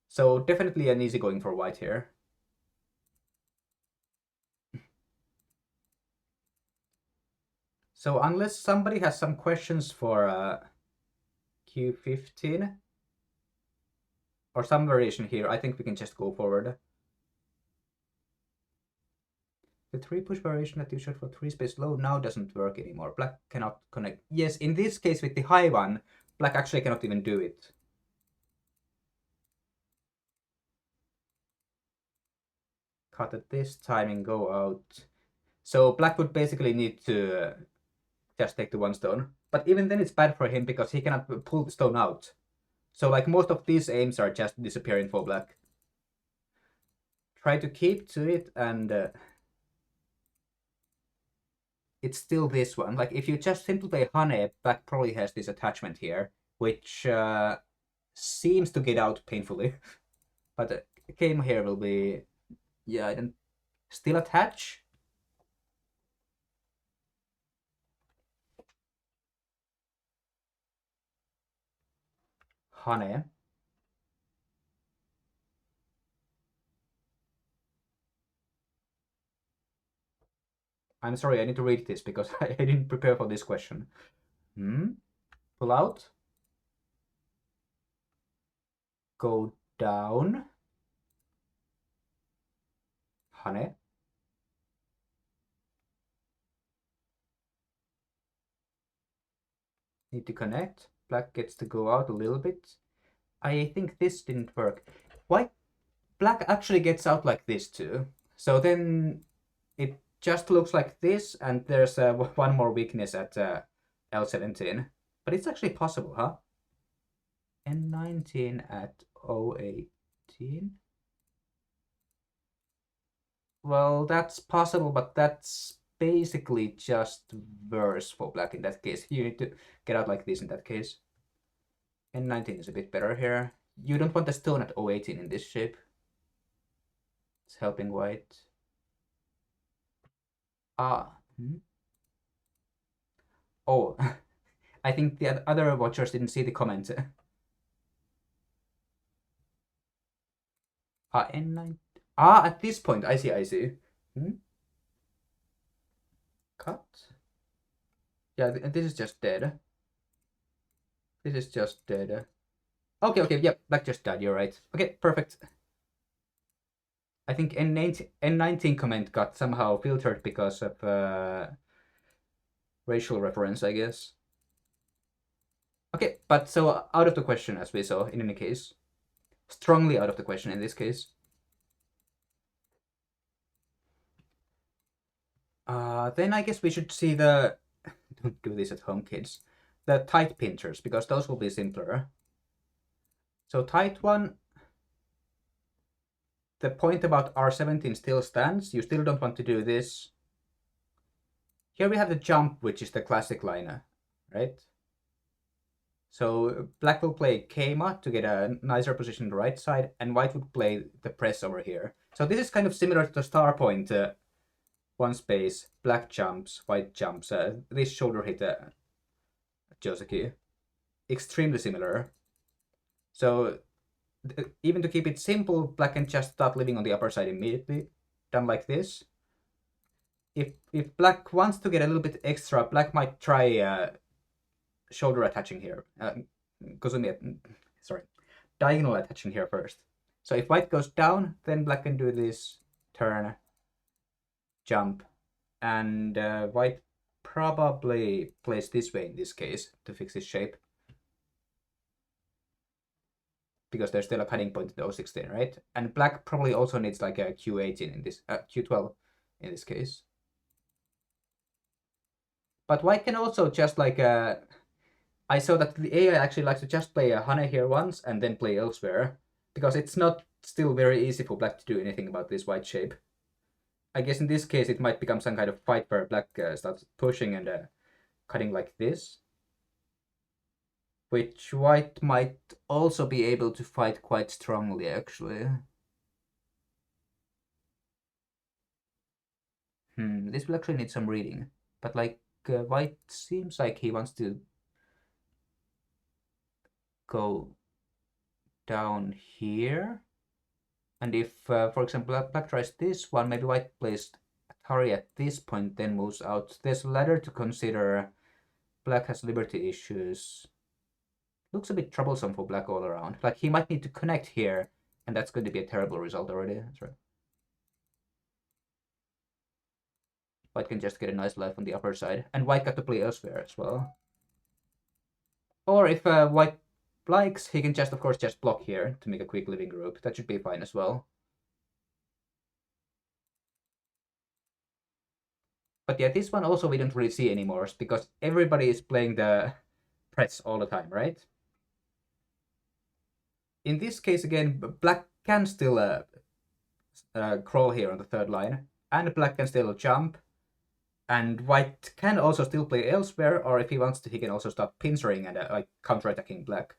So definitely an easy going for white here. So unless somebody has some questions for Q15, or some variation here, I think we can just go forward. The 3-push variation that you showed for 3-space low now doesn't work anymore. Black cannot connect. Yes, in this case with the high one, black actually cannot even do it. Cut at this time and go out. So black would basically need to just take the 1 stone. But even then it's bad for him because he cannot pull the stone out. So like most of these aims are just disappearing for black. Try to keep to it, and it's still this one. Like if you just simply play Hane, black probably has this attachment here, which seems to get out painfully. But game here will be, yeah, I don't still attach. Hane. I'm sorry, I need to read this because I didn't prepare for this question. Pull out. Go down. Hane. Need to connect. Black gets to go out a little bit. I think this didn't work. White, black actually gets out like this too. So then it just looks like this, and there's one more weakness at L17. But it's actually possible, huh? N19 at O18. Well, that's possible, but that's basically just worse for black in that case. You need to get out like this in that case. N19 is a bit better here. You don't want the stone at O18 in this shape. It's helping white. Oh, I think the other watchers didn't see the comment. N9. At this point, I see. Cut. Yeah, this is just dead. This is just dead. Okay, yep, black just died, you're right. Okay, perfect. I think N19 comment got somehow filtered because of racial reference, I guess. Okay, but so out of the question, as we saw, in any case. Strongly out of the question in this case. Then I guess we should see the... Don't do this at home, kids. The tight pincers, because those will be simpler. So tight one, the point about R17 still stands. You still don't want to do this. Here we have the jump, which is the classic liner, right? So black will play Keima to get a nicer position on the right side, and white would play the press over here. So this is kind of similar to the star point. One space, black jumps, white jumps. This shoulder hit Joseki. Extremely similar. So even to keep it simple, black can just start living on the upper side immediately. Done like this. If black wants to get a little bit extra, black might try shoulder attaching here. Diagonal attaching here first. So if white goes down, then black can do this turn, jump, and white probably plays this way in this case to fix his shape. Because there's still a cutting point to 016, right? And black probably also needs like a Q18 in this, Q12 in this case. But white can also just like, I saw that the AI actually likes to just play a Hane here once and then play elsewhere. Because it's not still very easy for black to do anything about this white shape. I guess in this case it might become some kind of fight where black starts pushing and cutting like this. Which white might also be able to fight quite strongly, actually. This will actually need some reading. But like, white seems like he wants to go down here. And if, for example, black tries this one, maybe white plays Atari at this point, then moves out. There's a ladder to consider. Black has liberty issues. Looks a bit troublesome for black all around. Like, he might need to connect here, and that's going to be a terrible result already. That's right. White can just get a nice life on the upper side. And white got to play elsewhere as well. Or if white likes, he can just, of course, just block here to make a quick living group. That should be fine as well. But yeah, this one also we don't really see anymore, because everybody is playing the press all the time, right? In this case, again, black can still crawl here on the third line, and black can still jump, and white can also still play elsewhere, or if he wants to, he can also start pincering and like counter-attacking black.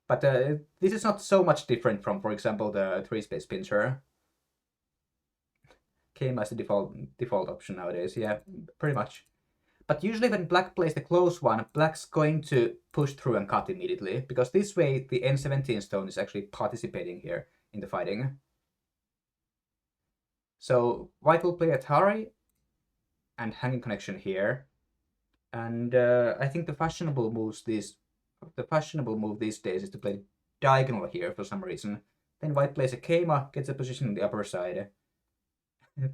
But this is not so much different from, for example, the 3-space pincer. Came as the default option nowadays, yeah, pretty much. But usually when black plays the close one, black's going to push through and cut immediately, because this way the N17 stone is actually participating here in the fighting. So white will play Atari and hanging connection here. And I think the fashionable move these days is to play diagonal here for some reason. Then white plays a Keima, gets a position on the upper side.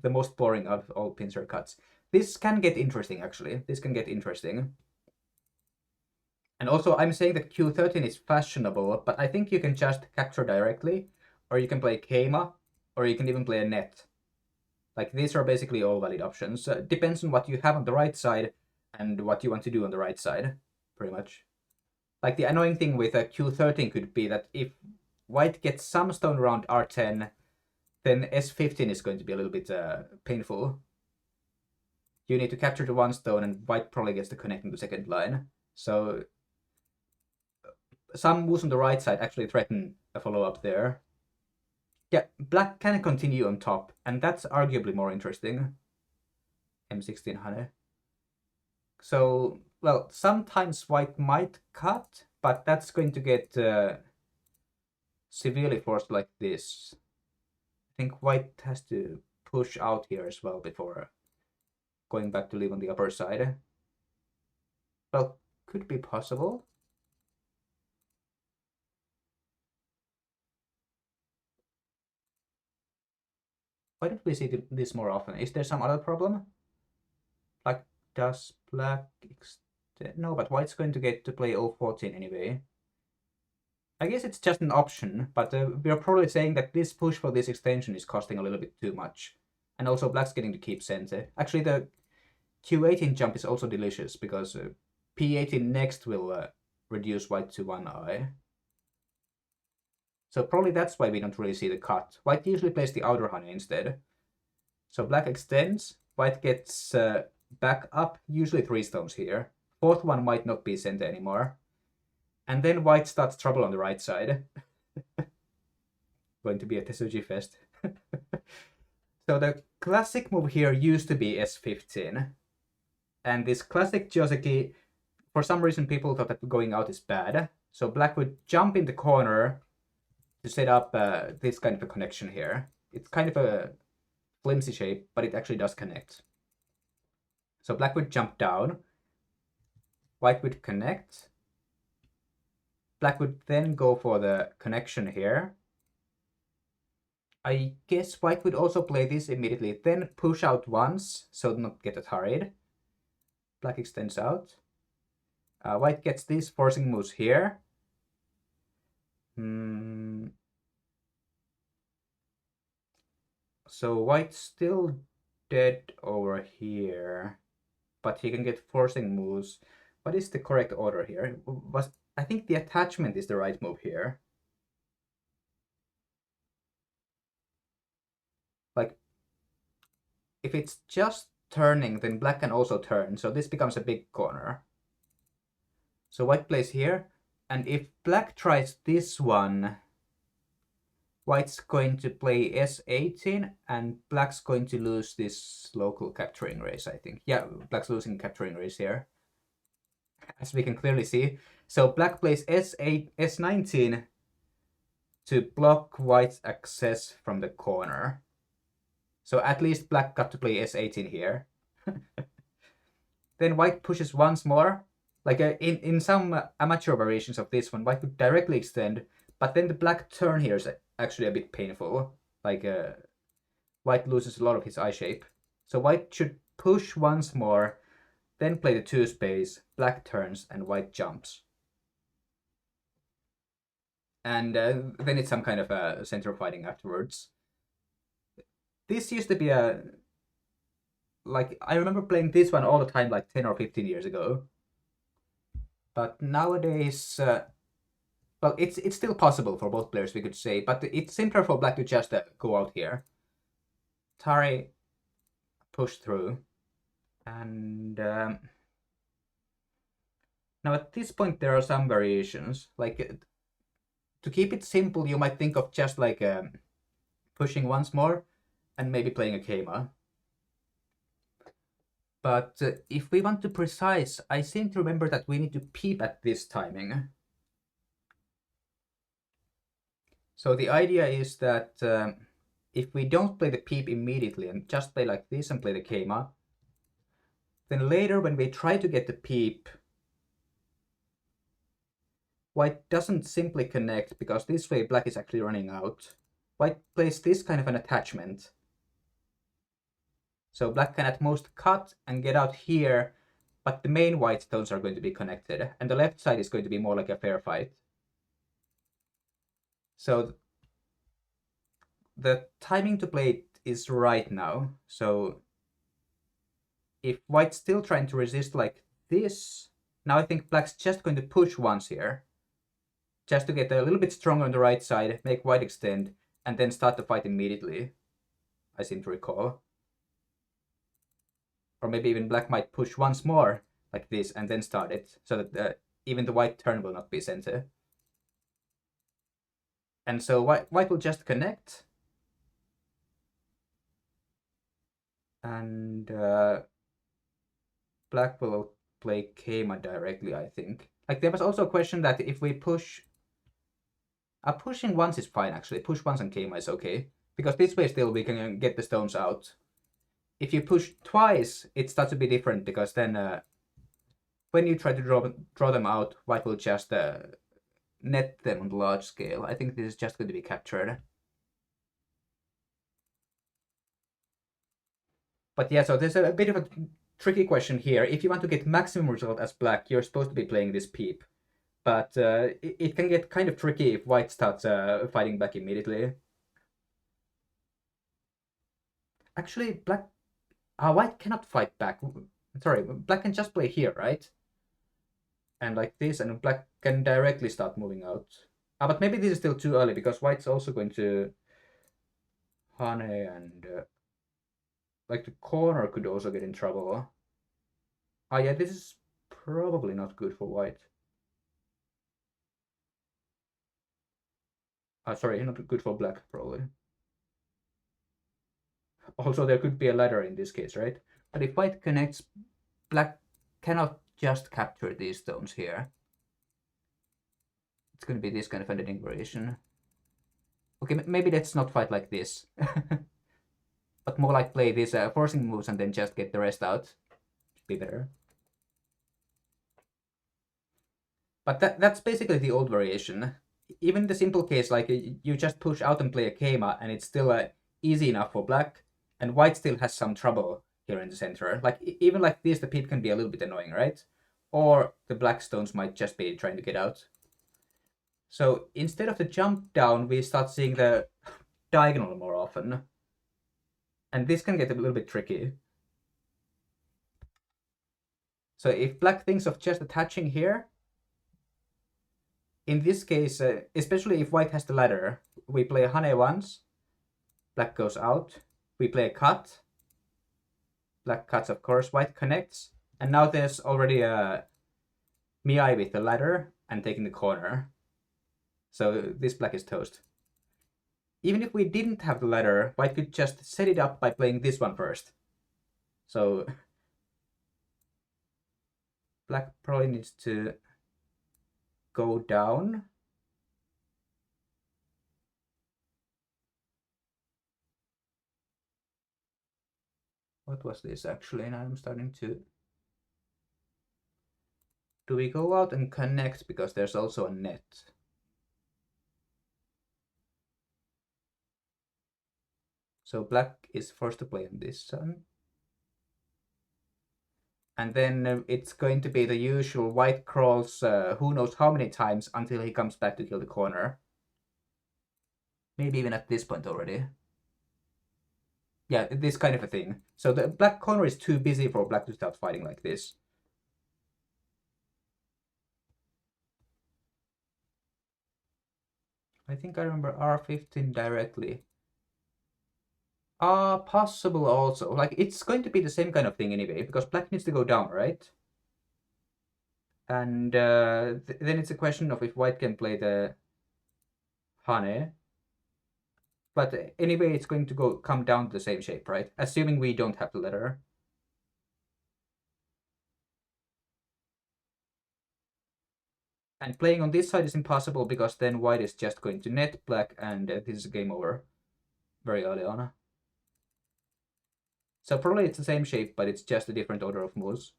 The most boring of all pincer cuts. This can get interesting, actually. This can get interesting. And also, I'm saying that Q13 is fashionable, but I think you can just capture directly, or you can play Keima, or you can even play a net. Like, these are basically all valid options. Depends on what you have on the right side and what you want to do on the right side, pretty much. Like, the annoying thing with a Q13 could be that if white gets some stone around R10, then S15 is going to be a little bit painful. You need to capture the one stone, and white probably gets to connect in the second line. So some moves on the right side actually threaten a follow-up there. Yeah, black can continue on top, and that's arguably more interesting. M16 Hane. So, well, sometimes white might cut, but that's going to get severely forced like this. I think white has to push out here as well before going back to live on the upper side. Well, could be possible. Why don't we see this more often? Is there some other problem? Like, does black extend? No, but white's going to get to play O14 anyway. I guess it's just an option, but we're probably saying that this push for this extension is costing a little bit too much. And also black's getting to keep center. Actually, the Q18 jump is also delicious, because P18 next will reduce white to 1i. So probably that's why we don't really see the cut. White usually plays the outer honey instead. So black extends, white gets back up, usually 3 stones here. Fourth one might not be center anymore. And then white starts trouble on the right side. Going to be a Tesuji fest. So the classic move here used to be S15. And this classic Joseki, for some reason people thought that going out is bad. So black would jump in the corner to set up this kind of a connection here. It's kind of a flimsy shape, but it actually does connect. So black would jump down. White would connect. Black would then go for the connection here. I guess white would also play this immediately, then push out once, so not get it hurried. Black extends out. White gets these forcing moves here. So white's still dead over here, but he can get forcing moves. What is the correct order here? I think the attachment is the right move here. Like, if it's just turning, then black can also turn, so this becomes a big corner. So white plays here, and if black tries this one, white's going to play S18, and black's going to lose this local capturing race, I think. Yeah, black's losing capturing race here, as we can clearly see. So black plays S8, S19 to block white's access from the corner. So at least black got to play S18 here. Then white pushes once more. Like in some amateur variations of this one, white could directly extend, but then the black turn here is actually a bit painful. Like white loses a lot of his eye shape. So white should push once more, then play the 2 space, black turns, and white jumps. And then it's some kind of a center fighting afterwards. This used to be a... Like, I remember playing this one all the time, like 10 or 15 years ago. But nowadays, well, it's still possible for both players, we could say, but it's simpler for black to just go out here. Tari push through, and now at this point there are some variations. Like, to keep it simple, you might think of just like pushing once more and maybe playing a Keima. But if we want to precise, I seem to remember that we need to peep at this timing. So the idea is that if we don't play the peep immediately and just play like this and play the Keima, then later when we try to get the peep, white doesn't simply connect, because this way black is actually running out. White plays this kind of an attachment. So black can at most cut and get out here, but the main white stones are going to be connected, and the left side is going to be more like a fair fight. So the timing to play it is right now. So if white's still trying to resist like this, now I think black's just going to push once here, just to get a little bit stronger on the right side, make white extend, and then start the fight immediately, I seem to recall. Or maybe even black might push once more like this and then start it, so that even the white turn will not be center. And so white will just connect. And black will play Keima directly, I think. Like, there was also a question that if we push... pushing once is fine, actually. Push once and Keima is okay, because this way still we can get the stones out. If you push twice, it starts to be different, because then when you try to draw them out, white will just net them on the large scale. I think this is just going to be captured. But yeah, so there's a bit of a tricky question here. If you want to get maximum result as black, you're supposed to be playing this peep. But it can get kind of tricky if white starts fighting back immediately. Actually, white cannot fight back. Sorry, black can just play here, right? And like this, and black can directly start moving out. But maybe this is still too early because white's also going to honey and like the corner could also get in trouble. Yeah, this is probably not good for white. Sorry, not good for black, probably. Also, there could be a ladder in this case, right? But if white connects, black cannot just capture these stones here. It's going to be this kind of ending variation. Okay, maybe let's not fight like this. But more like play these forcing moves and then just get the rest out. Should be better. But that's basically the old variation. Even the simple case, like you just push out and play a Keima, and it's still easy enough for black, and white still has some trouble here in the center. Like even like this, the peep can be a little bit annoying, right? Or the black stones might just be trying to get out. So instead of the jump down, we start seeing the diagonal more often. And this can get a little bit tricky. So if black thinks of just attaching here, in this case, especially if white has the ladder, we play a hane once, black goes out, we play a cut, black cuts of course, white connects, and now there's already a Miai with the ladder and taking the corner. So this black is toast. Even if we didn't have the ladder, white could just set it up by playing this one first. So black probably needs to go down. What was this actually? And I'm starting to... Do we go out and connect because there's also a net? So black is forced to play on this one. And then it's going to be the usual white crawls who knows how many times until he comes back to kill the corner. Maybe even at this point already. Yeah, this kind of a thing. So the black corner is too busy for black to start fighting like this. I think I remember R15 directly. Possible also. Like, it's going to be the same kind of thing anyway, because black needs to go down, right? And then it's a question of if white can play the hane. But anyway, it's going to come down to the same shape, right? Assuming we don't have the letter. And playing on this side is impossible because then white is just going to net black and this is game over very early on. So probably it's the same shape, but it's just a different order of moves.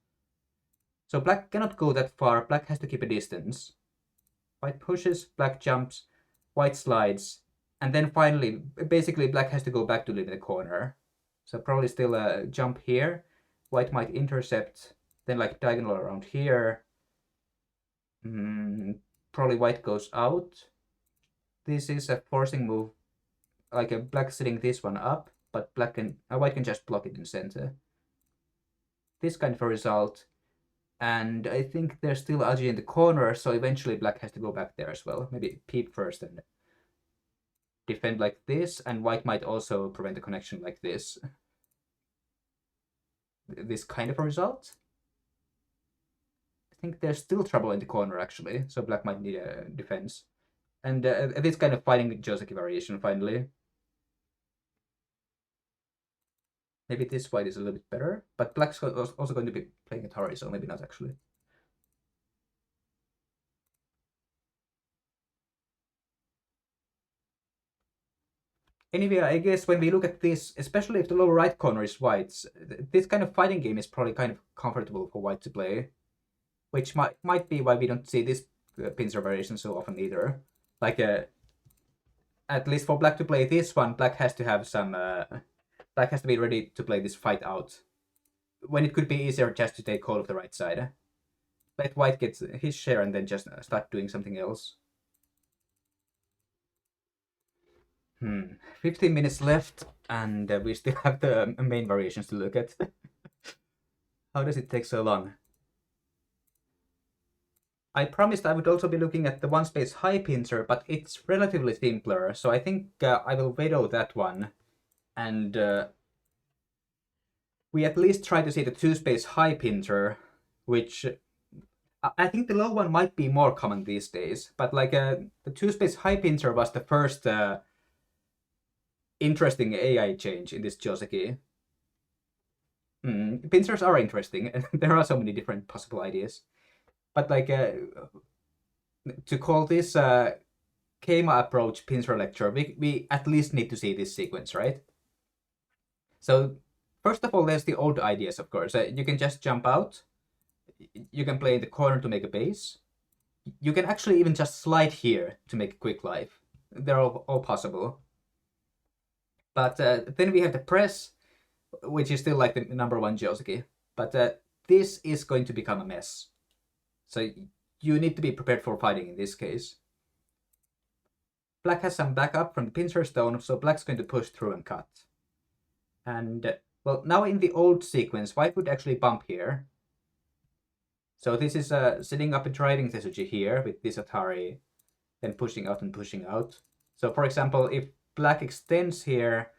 So black cannot go that far. Black has to keep a distance. White pushes, black jumps, white slides, and then finally, basically black has to go back to live in the corner. So probably still a jump here. White might intercept, then like diagonal around here. Probably white goes out. This is a forcing move, like a black setting this one up, but white can just block it in center. This kind of a result. And I think there's still Aji in the corner, so eventually black has to go back there as well. Maybe peep first and defend like this, and white might also prevent the connection like this. This kind of a result. I think there's still trouble in the corner actually, so black might need a defense. And this kind of fighting Joseki variation finally. Maybe this white is a little bit better, but black's also going to be playing Atari, so maybe not actually. Anyway, I guess when we look at this, especially if the lower right corner is white's, this kind of fighting game is probably kind of comfortable for white to play, which might be why we don't see this Pincer variation so often either. Like, at least for black to play this one, black has to have some Black has to be ready to play this fight out, when it could be easier just to take hold of the right side. Let white get his share and then just start doing something else. 15 minutes left, and we still have the main variations to look at. How does it take so long? I promised I would also be looking at the one space high pincer, but it's relatively simpler, so I think I will veto that one. And we at least try to see the two space high pincer, which I think the low one might be more common these days, but like the two space high pincer was the first interesting AI change in this Joseki. Pincers are interesting, and there are so many different possible ideas. But like to call this Keima approach pincer lecture, we at least need to see this sequence, right? So first of all, there's the old ideas, of course. You can just jump out. You can play in the corner to make a base. You can actually even just slide here to make a quick life. They're all possible. But then we have the press, which is still like the number one Joseki. But this is going to become a mess. So you need to be prepared for fighting in this case. Black has some backup from the pincer stone, so black's going to push through and cut. And, well, now in the old sequence, white would actually bump here. So this is setting up a driving Tesuji here with this Atari, then pushing out and pushing out. So for example, if black extends here,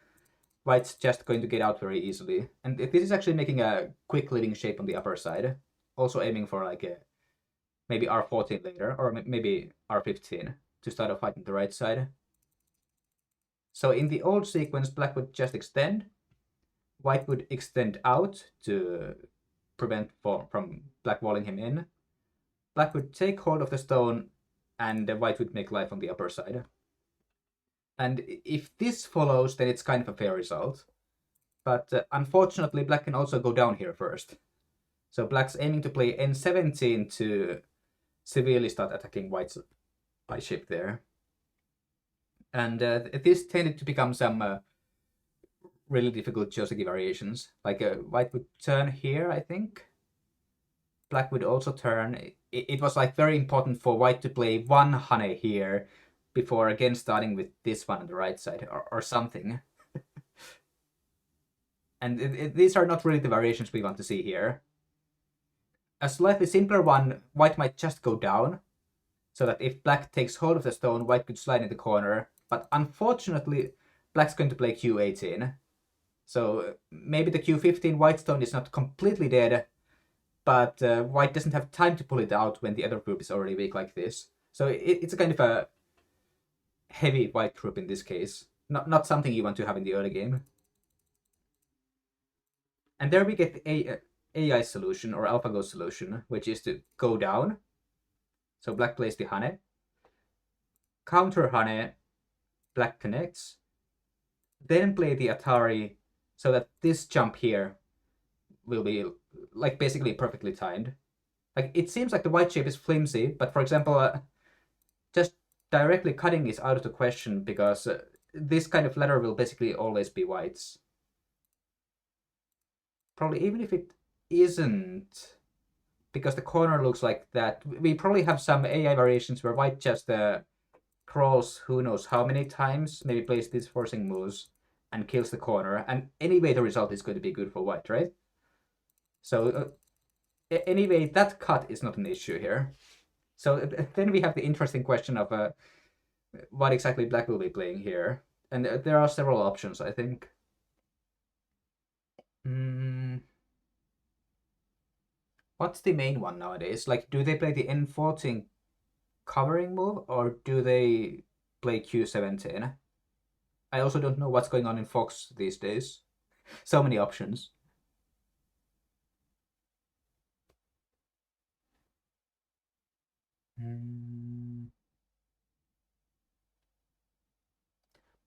white's just going to get out very easily. And this is actually making a quick leading shape on the upper side. Also aiming for like a maybe R14 later, or maybe R15 to start a fight on the right side. So in the old sequence, black would just extend. White would extend out to prevent from black walling him in. Black would take hold of the stone, and white would make life on the upper side. And if this follows, then it's kind of a fair result. But unfortunately, black can also go down here first. So black's aiming to play N17 to severely start attacking white's high ship there. And this tended to become some really difficult Joseki variations. Like white would turn here, I think. Black would also turn. It was like very important for white to play one Hane here before again starting with this one on the right side or something. And these are not really the variations we want to see here. A slightly simpler one, white might just go down, so that if black takes hold of the stone, white could slide in the corner. But unfortunately, black's going to play Q18. So maybe the Q15 white stone is not completely dead, but white doesn't have time to pull it out when the other group is already weak like this. So it's a kind of a heavy white group in this case. Not something you want to have in the early game. And there we get the AI solution, or AlphaGo solution, which is to go down. So black plays the Hane. Counter Hane, black connects. Then play the Atari, so that this jump here will be like basically perfectly timed. Like it seems like the white shape is flimsy, but for example, just directly cutting is out of the question because this kind of ladder will basically always be white's. Probably even if it isn't, because the corner looks like that. We probably have some AI variations where white just crawls who knows how many times, maybe plays these forcing moves and kills the corner. And anyway, the result is going to be good for white, right? So anyway, that cut is not an issue here. So then we have the interesting question of what exactly black will be playing here. And there are several options, I think. What's the main one nowadays? Like, do they play the N14 covering move, or do they play Q17? I also don't know what's going on in Fox these days. So many options.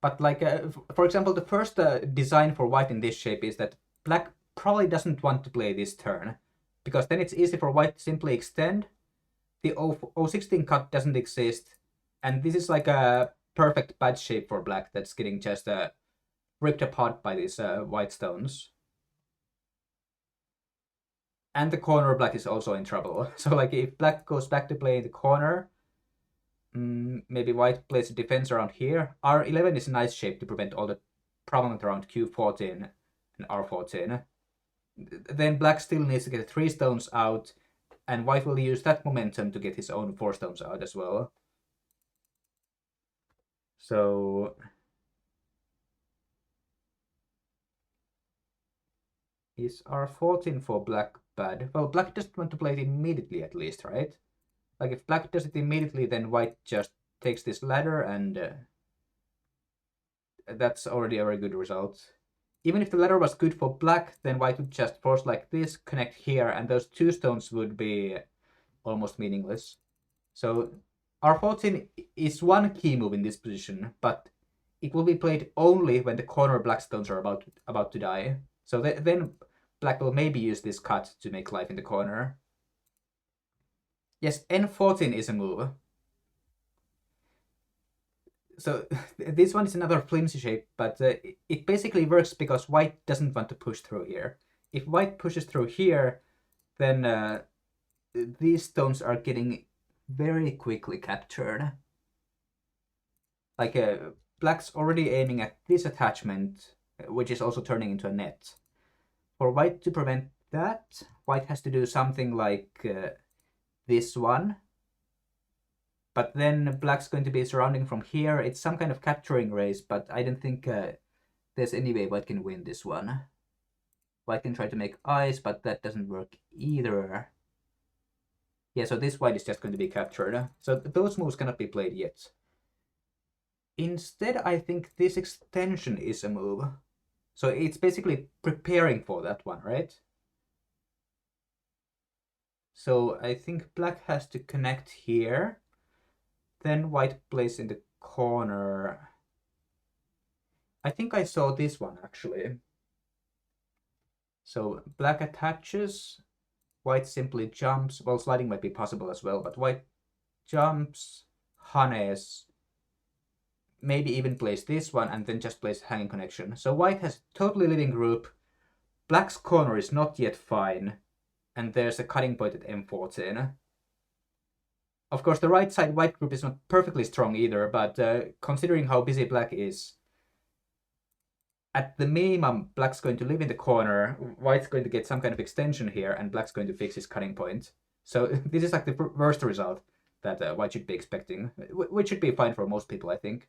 But like, for example, the first design for white in this shape is that black probably doesn't want to play this turn, because then it's easy for white to simply extend. The O16 cut doesn't exist, and this is like a perfect bad shape for black that's getting just ripped apart by these white stones. And the corner black is also in trouble. So like if black goes back to play in the corner, maybe white plays a defense around here. R11 is a nice shape to prevent all the problems around Q14 and R14. Then black still needs to get 3 stones out, and white will use that momentum to get his own 4 stones out as well. So is R14 for black bad? Well, black doesn't want to play it immediately at least, right? Like if black does it immediately, then white just takes this ladder, and that's already a very good result. Even if the ladder was good for black, then white would just force like this, connect here, and those 2 stones would be almost meaningless. So R14 is one key move in this position, but it will be played only when the corner black stones are about to die. So then black will maybe use this cut to make life in the corner. Yes, N14 is a move. So this one is another flimsy shape, but it basically works because white doesn't want to push through here. If white pushes through here, then these stones are getting very quickly captured. Like black's already aiming at this attachment, which is also turning into a net. For white to prevent that, white has to do something like this one. But then black's going to be surrounding from here. It's some kind of capturing race, but I don't think there's any way white can win this one. White can try to make eyes, but that doesn't work either. Yeah, so this white is just going to be captured. So those moves cannot be played yet. Instead, I think this extension is a move. So it's basically preparing for that one, right? So I think black has to connect here. Then white plays in the corner. I think I saw this one actually. So black attaches, white simply jumps. Well, sliding might be possible as well, but white jumps, honeys, maybe even plays this one and then just plays hanging connection. So white has totally living group. Black's corner is not yet fine, and there's a cutting point at M14. Of course, the right side white group is not perfectly strong either, but considering how busy black is, at the minimum, black's going to live in the corner, white's going to get some kind of extension here, and black's going to fix his cutting point. So this is like the worst result that white should be expecting, which should be fine for most people, I think.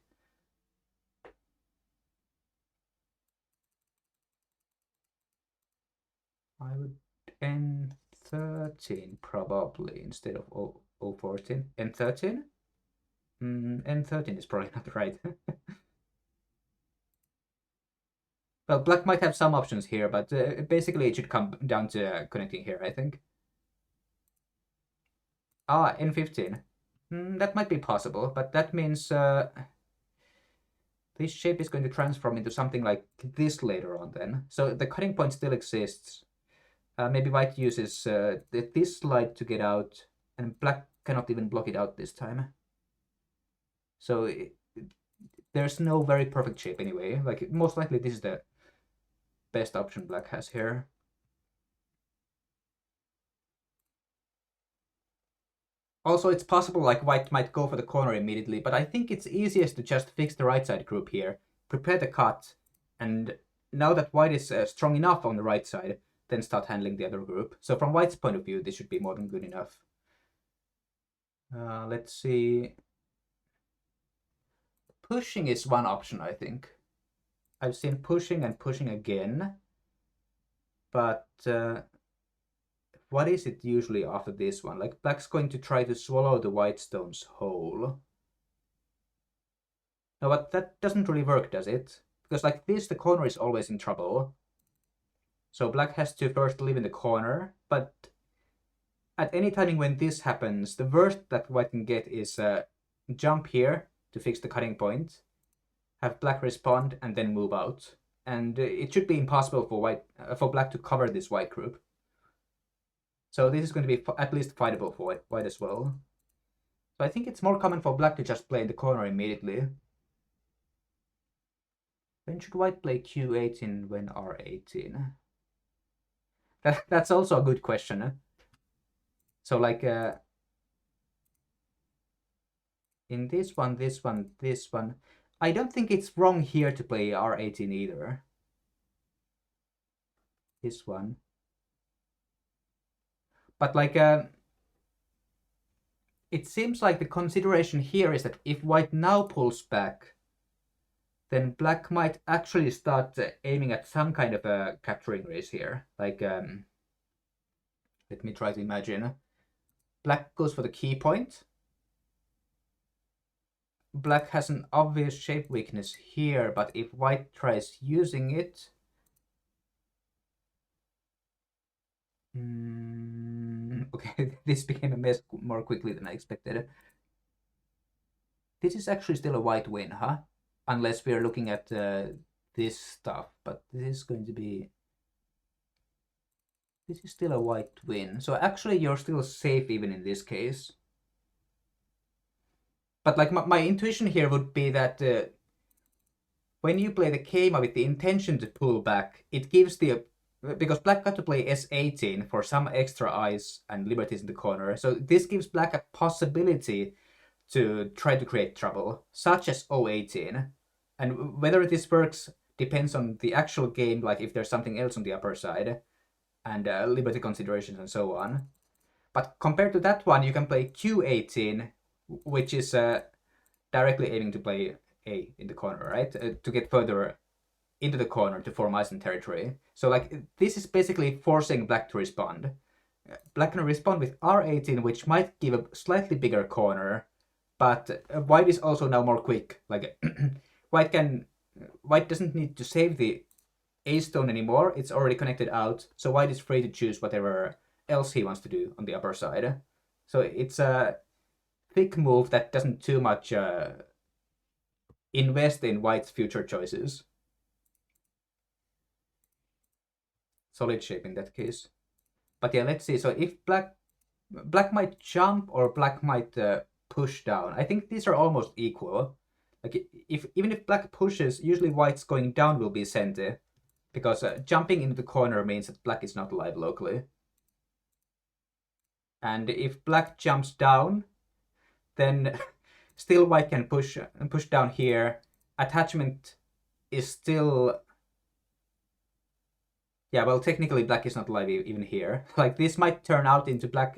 I would N13 probably instead of O14. N13? N13 is probably not right. Well, black might have some options here, but basically it should come down to connecting here, I think. Ah, N15. That might be possible, but that means this shape is going to transform into something like this later on then. So the cutting point still exists. Maybe white uses this slide to get out, and black cannot even block it out this time. So there's no very perfect shape anyway. Like most likely this is the best option black has here. Also, it's possible like white might go for the corner immediately, but I think it's easiest to just fix the right side group here, prepare the cut, and now that white is strong enough on the right side, then start handling the other group. So from white's point of view, this should be more than good enough. Let's see. Pushing is one option, I think. I've seen pushing and pushing again, but what is it usually after this one? Like black's going to try to swallow the white stones whole. No, but that doesn't really work, does it? Because like this, the corner is always in trouble. So black has to first live in the corner, but at any timing when this happens, the worst that white can get is jump here to fix the cutting point, have black respond, and then move out. And it should be impossible for black to cover this white group. So this is going to be at least fightable for white as well. So I think it's more common for black to just play in the corner immediately. When should white play q18 when r18? That's also a good question. So like in this one, this one, this one, I don't think it's wrong here to play r18 either. This one. But like it seems like the consideration here is that if white now pulls back, then black might actually start aiming at some kind of a capturing race here. Like, let me try to imagine. Black goes for the key point. Black has an obvious shape weakness here, but if white tries using it... okay, this became a mess more quickly than I expected. This is actually still a white win, huh? Unless we are looking at this stuff, but this is going to be... This is still a white win. So actually you're still safe even in this case. But like my intuition here would be that when you play the Keima with the intention to pull back, it gives the... Because black got to play S18 for some extra eyes and liberties in the corner. So this gives black a possibility to try to create trouble, such as O18. And whether this works depends on the actual game, like if there's something else on the upper side, and liberty considerations and so on. But compared to that one, you can play Q18, which is directly aiming to play A in the corner, right? To get further into the corner to form Iceland territory. So like this is basically forcing black to respond. Black can respond with R18, which might give a slightly bigger corner, but white is also now more quick. Like white doesn't need to save the A stone anymore. It's already connected out, so white is free to choose whatever else he wants to do on the upper side. So it's a thick move that doesn't too much invest in white's future choices. Solid shape in that case. But yeah, let's see. So if black might jump or black might push down. I think these are almost equal. Like even if black pushes, usually white's going down will be sente, because jumping into the corner means that black is not alive locally. And if black jumps down, then still white can push down here. Attachment is still... Yeah, well, technically black is not alive even here. Like, this might turn out into black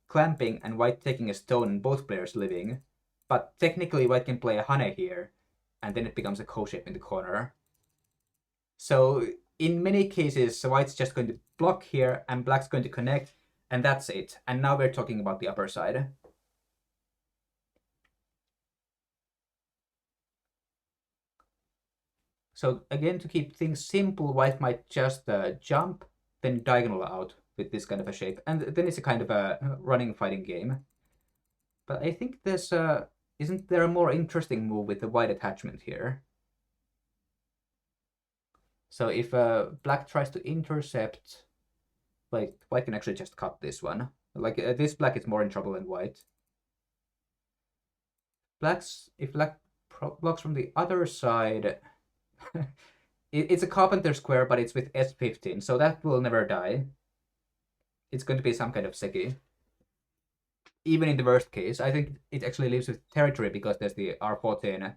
clamping and white taking a stone and both players living. But technically white can play a Hane here, and then it becomes a co-shape in the corner. So in many cases, white's just going to block here, and black's going to connect, and that's it. And now we're talking about the upper side. So again, to keep things simple, white might just jump, then diagonal out with this kind of a shape. And then it's a kind of a running fighting game. But I think there's isn't there a more interesting move with the white attachment here? So if black tries to intercept, like white can actually just cut this one. Like this black is more in trouble than white. If black blocks from the other side, it's a carpenter square, but it's with S15, so that will never die. It's going to be some kind of Seki. Even in the worst case, I think it actually lives with territory because there's the R14.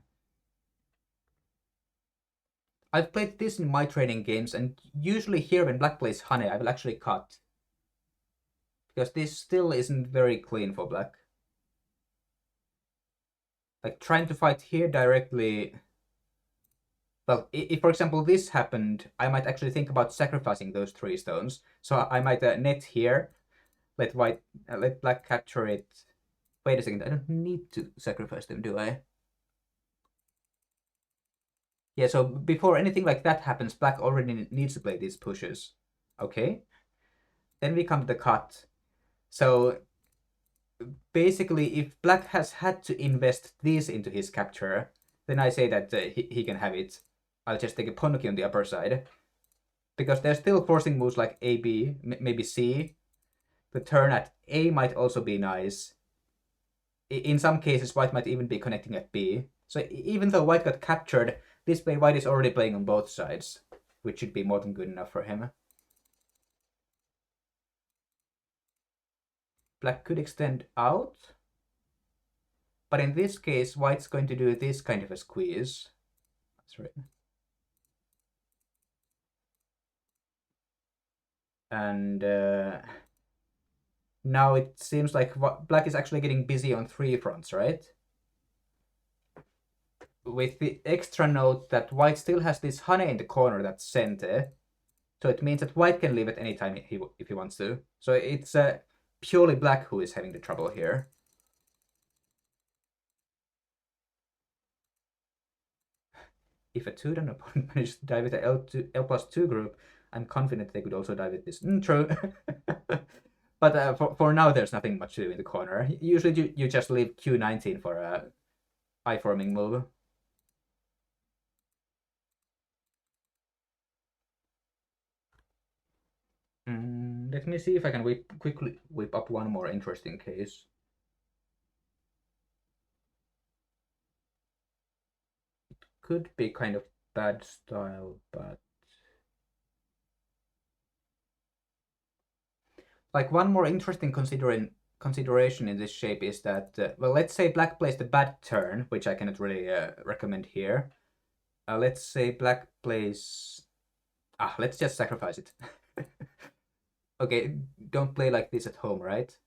I've played this in my training games, and usually here when black plays Hane, I will actually cut. Because this still isn't very clean for black. Like, trying to fight here directly... Well, if for example this happened, I might actually think about sacrificing those 3 stones. So I might net here, let black capture it. Wait a second, I don't need to sacrifice them, do I? Yeah, so before anything like that happens, black already needs to play these pushes. Okay. Then we come to the cut. So basically, if black has had to invest these into his capture, then I say that he can have it. I'll just take a Ponuki on the upper side. Because they're still forcing moves like A, B, maybe C. The turn at A might also be nice. In some cases, white might even be connecting at B. So even though white got captured, This way white is already playing on both sides, which should be more than good enough for him. Black could extend out, but in this case white's going to do this kind of a squeeze. That's right. And now it seems like black is actually getting busy on 3 fronts, right? With the extra note that white still has this honey in the corner that's center, so it means that white can leave at any time if he wants to. So it's purely black who is having the trouble here. If a Tudor opponent manages to die with the L+2 group, I'm confident they could also die with this. True. But for now, there's nothing much to do in the corner. Usually you just leave Q19 for a I-forming move. Let me see if I can quickly whip up one more interesting case. It could be kind of bad style, but like one more interesting consideration in this shape is that, well, let's say black plays the bad turn, which I cannot really recommend here. Let's say black plays... let's just sacrifice it. Okay, don't play like this at home, right?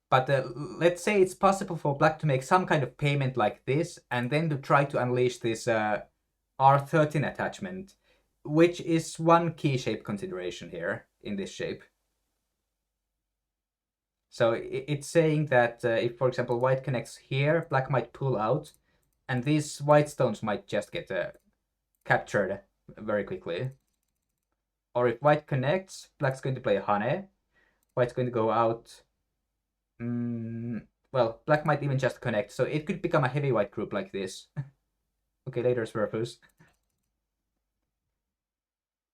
But let's say it's possible for black to make some kind of payment like this, and then to try to unleash this R13 attachment, which is one key shape consideration here in this shape. So it's saying that if, for example, white connects here, black might pull out, and these white stones might just get captured very quickly. Or if white connects, black's going to play honey, white's going to go out. Well, black might even just connect, so it could become a heavy white group like this. Okay, later Swerfus.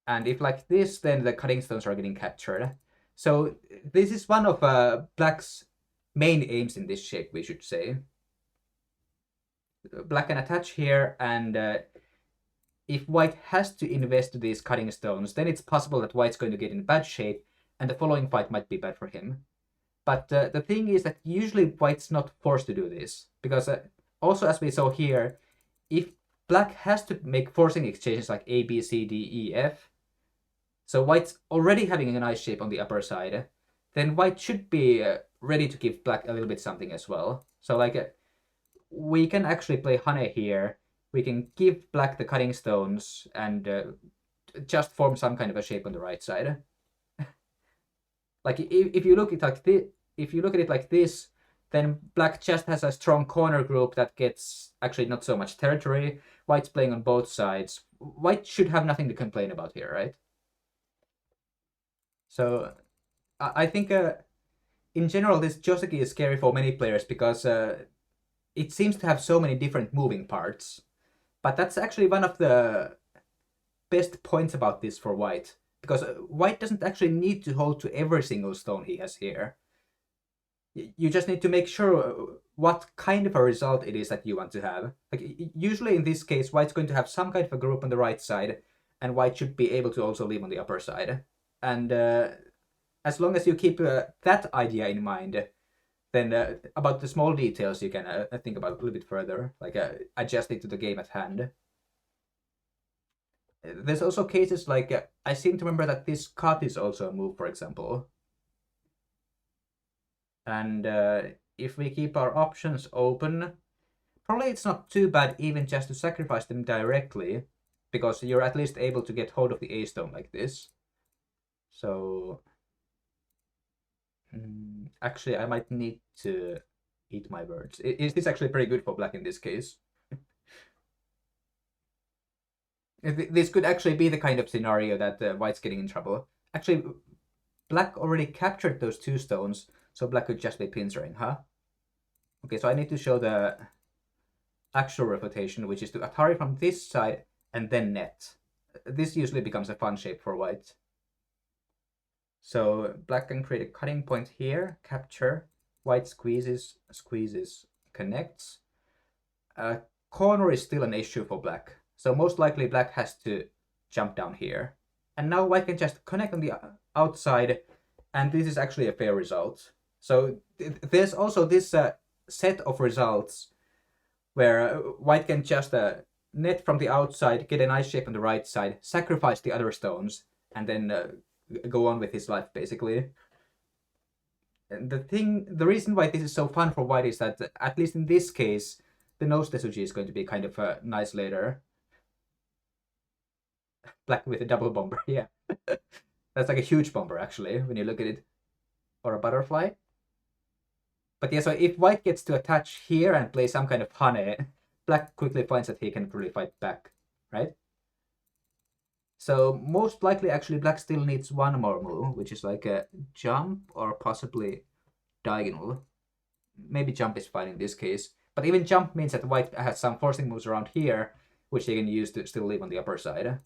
And if like this, then the cutting stones are getting captured. So this is one of black's main aims in this shape, we should say. Black can attach here, and if white has to invest these cutting stones, then it's possible that white's going to get in bad shape, and the following fight might be bad for him. But the thing is that usually white's not forced to do this, because also as we saw here, if black has to make forcing exchanges like A, B, C, D, E, F, so white's already having a nice shape on the upper side, then white should be ready to give black a little bit something as well. So like we can actually play honey here. We can give black the cutting stones and just form some kind of a shape on the right side. Like if you look at it like this, then black just has a strong corner group that gets actually not so much territory. White's playing on both sides. White should have nothing to complain about here, right? So I think in general this Joseki is scary for many players because it seems to have so many different moving parts. But that's actually one of the best points about this for white, because white doesn't actually need to hold to every single stone he has here. You just need to make sure what kind of a result it is that you want to have. Like usually in this case, white's going to have some kind of a group on the right side, and white should be able to also leave on the upper side. And as long as you keep that idea in mind, then about the small details you can think about a little bit further, like adjust it to the game at hand. There's also cases like, I seem to remember that this cut is also a move, for example. And if we keep our options open, probably it's not too bad even just to sacrifice them directly, because you're at least able to get hold of the A-stone like this. So actually I might need to eat my words. Is this actually pretty good for black in this case? This could actually be the kind of scenario that white's getting in trouble. Actually, black already captured those 2 stones, so black could just be pincering, huh? Okay, so I need to show the actual refutation, which is to Atari from this side and then net. This usually becomes a fun shape for white. So black can create a cutting point here, capture, white squeezes, connects. corner is still an issue for black. So most likely black has to jump down here. And now white can just connect on the outside, and this is actually a fair result. So there's also this set of results where white can just net from the outside, get a nice shape on the right side, sacrifice the other stones, and then go on with his life, basically. And the reason why this is so fun for white is that, at least in this case, the nose Tesuji is going to be kind of nice later. Black with a double bomber, yeah. That's like a huge bomber, actually, when you look at it. Or a butterfly. But yeah, so if white gets to attach here and play some kind of hane, black quickly finds that he can really fight back, right? So most likely, actually, black still needs one more move, which is like a jump or possibly diagonal. Maybe jump is fine in this case. But even jump means that white has some forcing moves around here, which they can use to still live on the upper side.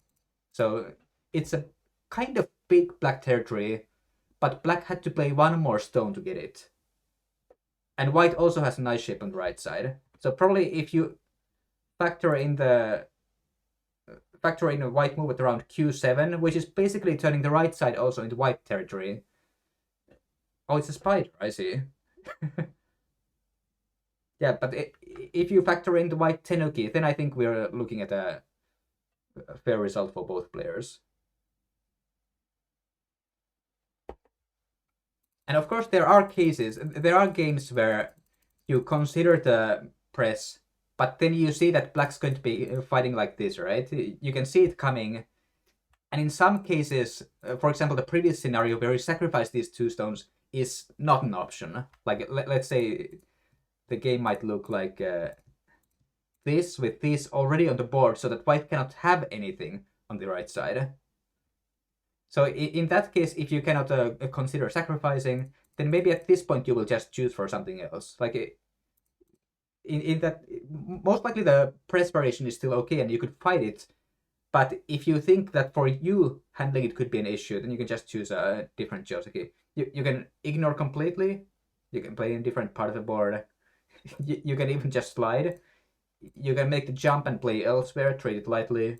So it's a kind of big black territory, but black had to play one more stone to get it. And white also has a nice shape on the right side. So probably if you factor in a white move at around Q7, which is basically turning the right side also into white territory. Oh, it's a spider, I see. Yeah, but if you factor in the white Tenuki, then I think we're looking at a fair result for both players. And of course, there are games where you consider the press, but then you see that black's going to be fighting like this, right? You can see it coming. And in some cases, for example, the previous scenario where you sacrifice these two stones is not an option. Like, let's say the game might look like this, with this already on the board, so that white cannot have anything on the right side. So in that case, if you cannot consider sacrificing, then maybe at this point you will just choose for something else. Like in that, most likely the press variation is still okay and you could fight it. But if you think that for you handling it could be an issue, then you can just choose a different Joseki. You can ignore completely. You can play in a different part of the board. You can even just slide. You can make the jump and play elsewhere, treat it lightly.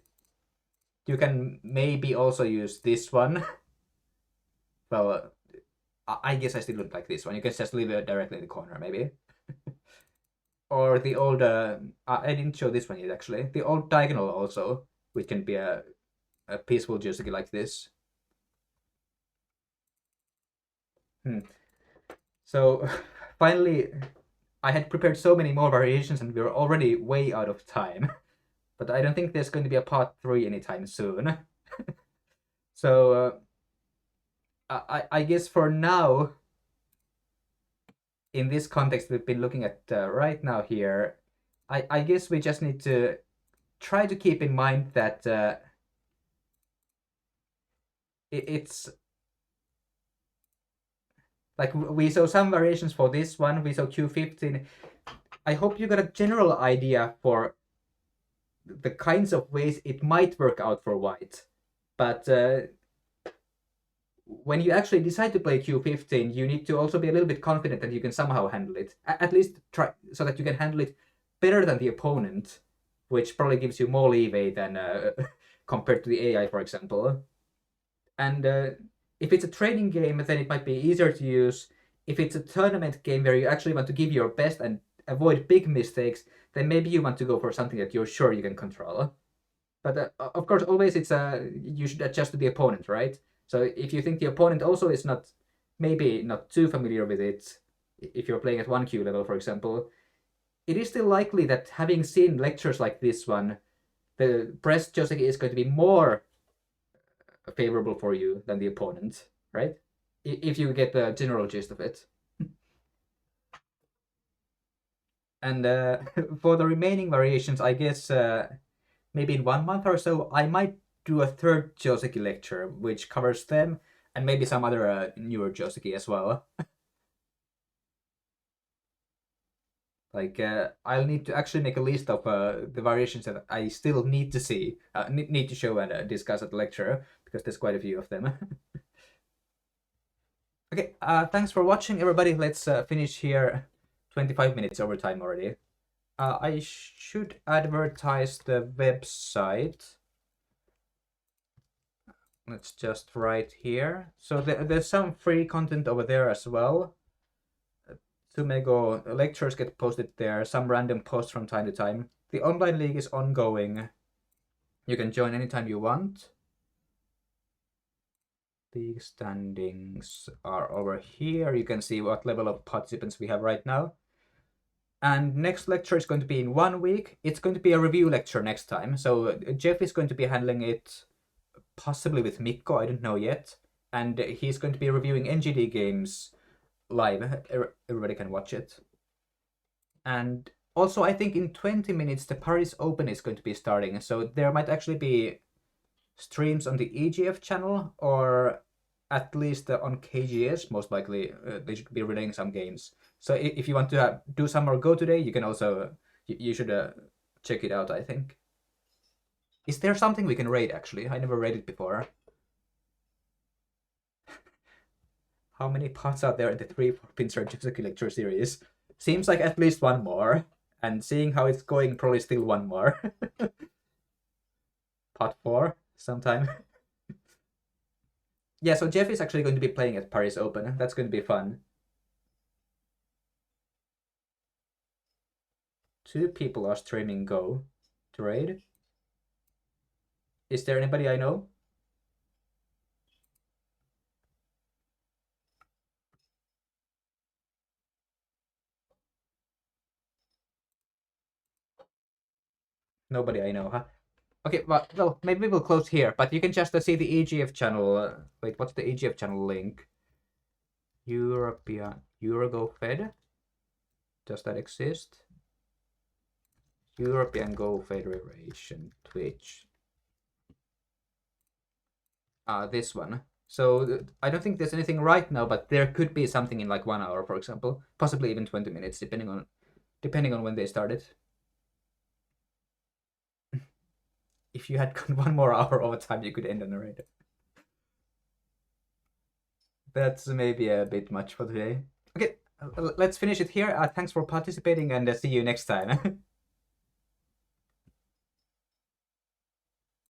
You can maybe also use this one. Well, I guess I still would like this one. You can just leave it directly in the corner, maybe. Or the old, I didn't show this one yet, actually. The old diagonal also, which can be a peaceful Joseki like this. So, finally, I had prepared so many more variations and we were already way out of time. But I don't think there's going to be a part 3 anytime soon. So, I guess for now, in this context we've been looking at right now here, I guess we just need to try to keep in mind that it's like we saw some variations for this one, we saw Q15. I hope you got a general idea for the kinds of ways it might work out for white. But when you actually decide to play Q15, you need to also be a little bit confident that you can somehow handle it. At least try, so that you can handle it better than the opponent, which probably gives you more leeway than compared to the AI, for example. And if it's a training game, then it might be easier to use. If it's a tournament game where you actually want to give your best and avoid big mistakes, then maybe you want to go for something that you're sure you can control. But of course, always you should adjust to the opponent, right? So if you think the opponent also is maybe not too familiar with it, if you're playing at 1Q level, for example, it is still likely that, having seen lectures like this one, the press Joseki is going to be more favorable for you than the opponent, right? If you get the general gist of it. And for the remaining variations, I guess maybe in 1 month or so, I might do a third Joseki lecture, which covers them, and maybe some other newer Joseki as well. Like, I'll need to actually make a list of the variations that I still need to see, need to show and discuss at the lecture, because there's quite a few of them. Okay, thanks for watching, everybody. Let's finish here. 25 minutes over time already. I should advertise the website. Let's just write here. So there's some free content over there as well. Sumego lectures get posted there, some random posts from time to time. The online league is ongoing. You can join anytime you want. League standings are over here. You can see what level of participants we have right now. And next lecture is going to be in 1 week. It's going to be a review lecture next time. So Jeff is going to be handling it, possibly with Mikko, I don't know yet. And he's going to be reviewing NGD games live. Everybody can watch it. And also, I think in 20 minutes, the Paris Open is going to be starting. So there might actually be streams on the EGF channel, or at least on KGS, most likely. They should be relaying some games. So if you want to do some more Go today, you can also, you should check it out, I think. Is there something we can raid, actually? I never raided before. How many pots are there in the 3 for Pincer Joseki lecture series? Seems like at least one more. And seeing how it's going, probably still one more. Pot 4 sometime. Yeah, so Jeff is actually going to be playing at Paris Open. That's going to be fun. 2 people are streaming Go to raid. Is there anybody I know? Nobody I know, huh? Okay, well, maybe we'll close here, but you can just see the EGF channel. Wait, what's the EGF channel link? European Eurogo Fed? Does that exist? European Go Federation Twitch. This one. So I don't think there's anything right now, but there could be something in like 1 hour, for example, possibly even 20 minutes, depending on when they started. If you had gone 1 more hour over time, you could end on a raid. That's maybe a bit much for today. Okay, let's finish it here. Thanks for participating, and see you next time.